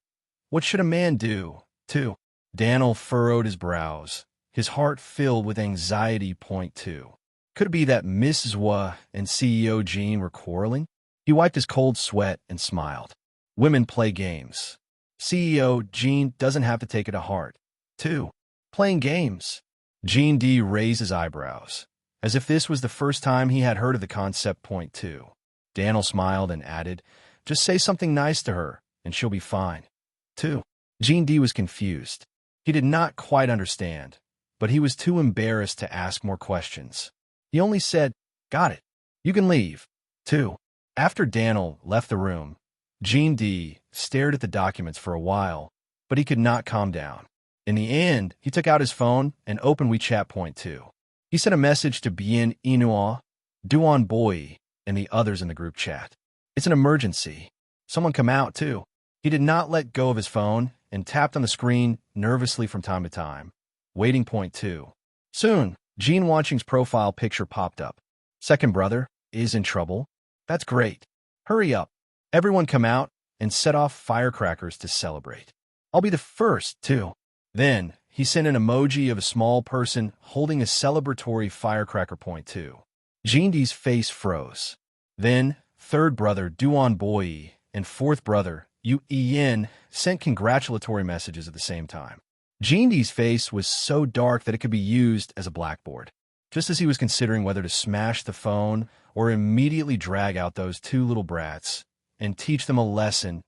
what should a man do, too?" Daniel furrowed his brows, his heart filled with anxiety. Point 2. Could it be that Mrs. Wa and CEO Jean were quarreling? He wiped his cold sweat and smiled. Women play games. CEO Jean doesn't have to take it to heart, too. Playing games. Gene D raised his eyebrows, as if this was the first time he had heard of the concept. Point 2. Daniel smiled and added, just say something nice to her, and she'll be fine. 2. Gene D was confused. He did not quite understand, but he was too embarrassed to ask more questions. He only said, got it. You can leave. 2. After Daniel left the room, Gene D stared at the documents for a while, but he could not calm down. In the end, he took out his phone and opened WeChat. Point 2. He sent a message to Bien Inua, Duan Boy, and the others in the group chat. It's an emergency. Someone come out, too. He did not let go of his phone and tapped on the screen nervously from time to time. Waiting. Point 2. Soon, Gene Wanching's profile picture popped up. Second brother is in trouble. That's great. Hurry up. Everyone come out and set off firecrackers to celebrate. I'll be the first, too. Then, he sent an emoji of a small person holding a celebratory firecracker. Point 2. Gene D's face froze. Then, third brother Duan Boy and fourth brother Yu Yin sent congratulatory messages at the same time. Gene D's face was so dark that it could be used as a blackboard. Just as he was considering whether to smash the phone or immediately drag out those two little brats and teach them a lesson.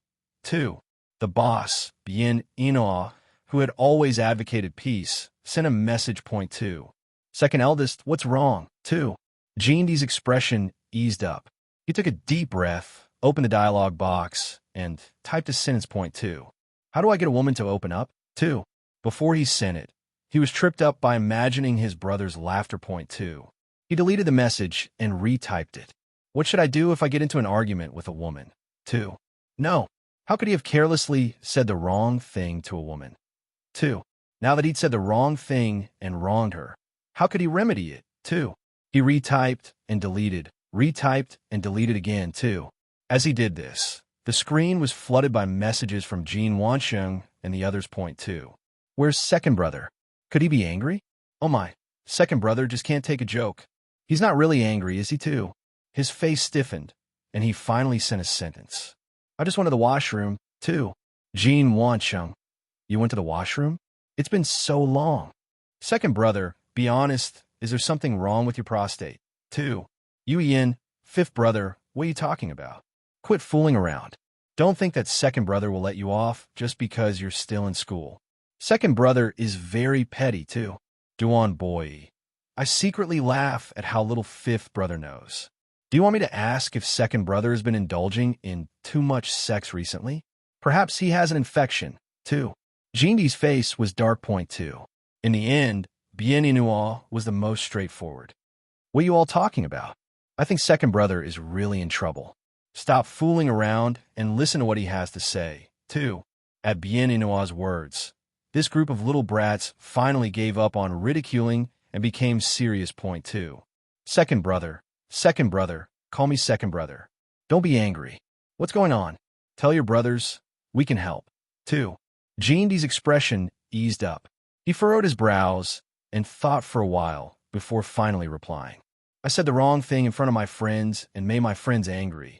2. The boss, Bien Inoa, who had always advocated peace, sent a message. Point 2. Second eldest, what's wrong? 2. Gene D's expression eased up. He took a deep breath, opened the dialog box, and typed a sentence. Point 2. How do I get a woman to open up? 2. Before he sent it, he was tripped up by imagining his brother's laughter. Point 2. He deleted the message and retyped it. What should I do if I get into an argument with a woman? 2. No. How could he have carelessly said the wrong thing to a woman? 2. Now that he'd said the wrong thing and wronged her, how could he remedy it? 2. He retyped and deleted again. 2. As he did this, the screen was flooded by messages from Gene Wancheng and the others. Point 2. Where's second brother? Could he be angry? Oh my, second brother just can't take a joke. He's not really angry, is he? 2. His face stiffened, and he finally sent a sentence. I just went to the washroom. 2. Gene Wancheng. You went to the washroom? It's been so long. Second brother, be honest, is there something wrong with your prostate? 2. Yu Yin, fifth brother, what are you talking about? Quit fooling around. Don't think that second brother will let you off just because you're still in school. Second brother is very petty, too. Duan Boy. I secretly laugh at how little fifth brother knows. Do you want me to ask if second brother has been indulging in too much sex recently? Perhaps he has an infection, too. Gene D's face was dark. Point 2. In the end, Bien Inua was the most straightforward. What are you all talking about? I think second brother is really in trouble. Stop fooling around and listen to what he has to say. 2. At Bien Inua's words, this group of little brats finally gave up on ridiculing and became serious. Point 2. Second brother, call me second brother. Don't be angry. What's going on? Tell your brothers, we can help. 2. Gene D's expression eased up. He furrowed his brows and thought for a while before finally replying. I said the wrong thing in front of my friends and made my friends angry.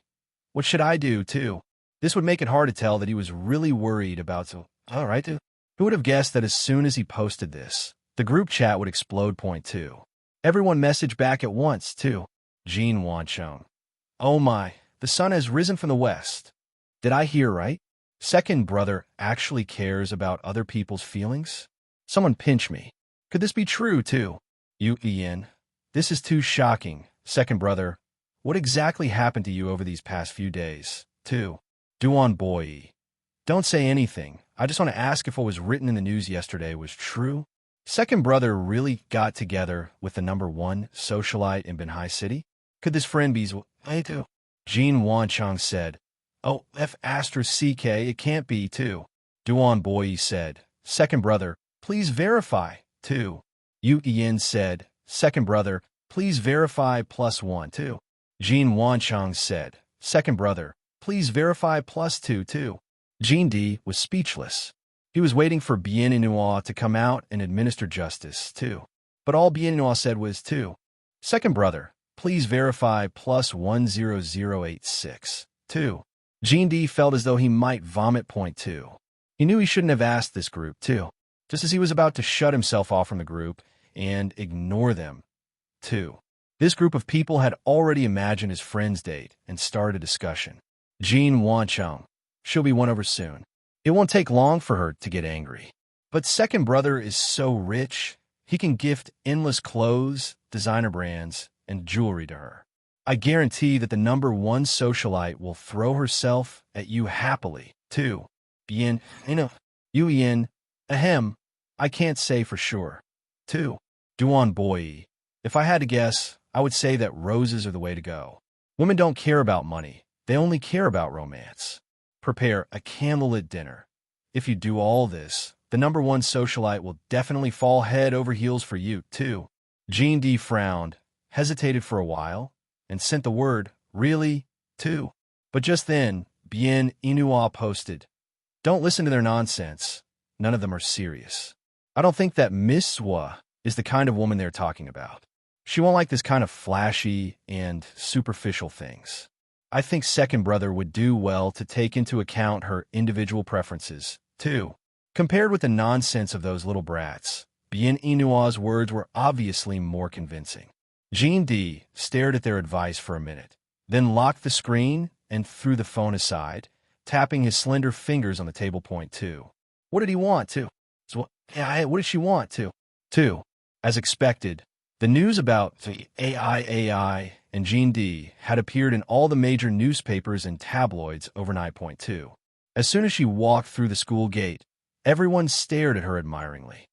What should I do, too? This would make it hard to tell that he was really worried about. So, all right, dude. Who would have guessed that as soon as he posted this, the group chat would explode. Point 2. Everyone messaged back at once, too. Gene Wancheng. Oh my, the sun has risen from the west. Did I hear right? Second brother actually cares about other people's feelings? Someone pinch me. Could this be true, too? Yu Yin. This is too shocking. Second brother, what exactly happened to you over these past few days? 2. Duan Boy. Don't say anything. I just want to ask if what was written in the news yesterday was true. Second brother really got together with the number 1 socialite in Benhai City? Could this friend be? I do. Gene Wancheng said, oh, F***CK, it can't be, too. Duan Boy said, second brother, please verify, 2. Yu Yin said, second brother, please verify +1, 2. Gene Wancheng said, second brother, please verify +2, 2. Gene D was speechless. He was waiting for Bien Inua to come out and administer justice, too. But all Bien Inua said was, 2. Second brother, please verify +10086, 2. Gene D felt as though he might vomit. Point 2. He knew he shouldn't have asked this group, too. just as he was about to shut himself off from the group and ignore them, too. This group of people had already imagined his friend's date and started a discussion. Jean Wancheng. She'll be won over soon. It won't take long for her to get angry. But second brother is so rich, he can gift endless clothes, designer brands, and jewelry to her. I guarantee that the number one socialite will throw herself at you happily, too. Bien, Yuyin, ahem, I can't say for sure. 2. Duan Boyi. If I had to guess, I would say that roses are the way to go. Women don't care about money. They only care about romance. Prepare a candlelit dinner. If you do all this, the number one socialite will definitely fall head over heels for you, too. Jean D frowned, hesitated for a while, and sent the word, really, too. But just then, Bien Inua posted, "Don't listen to their nonsense. None of them are serious." I don't think that Miss Swa is the kind of woman they're talking about. She won't like this kind of flashy and superficial things. I think second brother would do well to take into account her individual preferences, too. Compared with the nonsense of those little brats, Bien Inua's words were obviously more convincing. Jean D stared at their advice for a minute, then locked the screen and threw the phone aside, tapping his slender fingers on the table point, too. What did he want, too? What did she want, too? 2. As expected, the news about the AI and Jean D had appeared in all the major newspapers and tabloids overnight. 2. As soon as she walked through the school gate, everyone stared at her admiringly.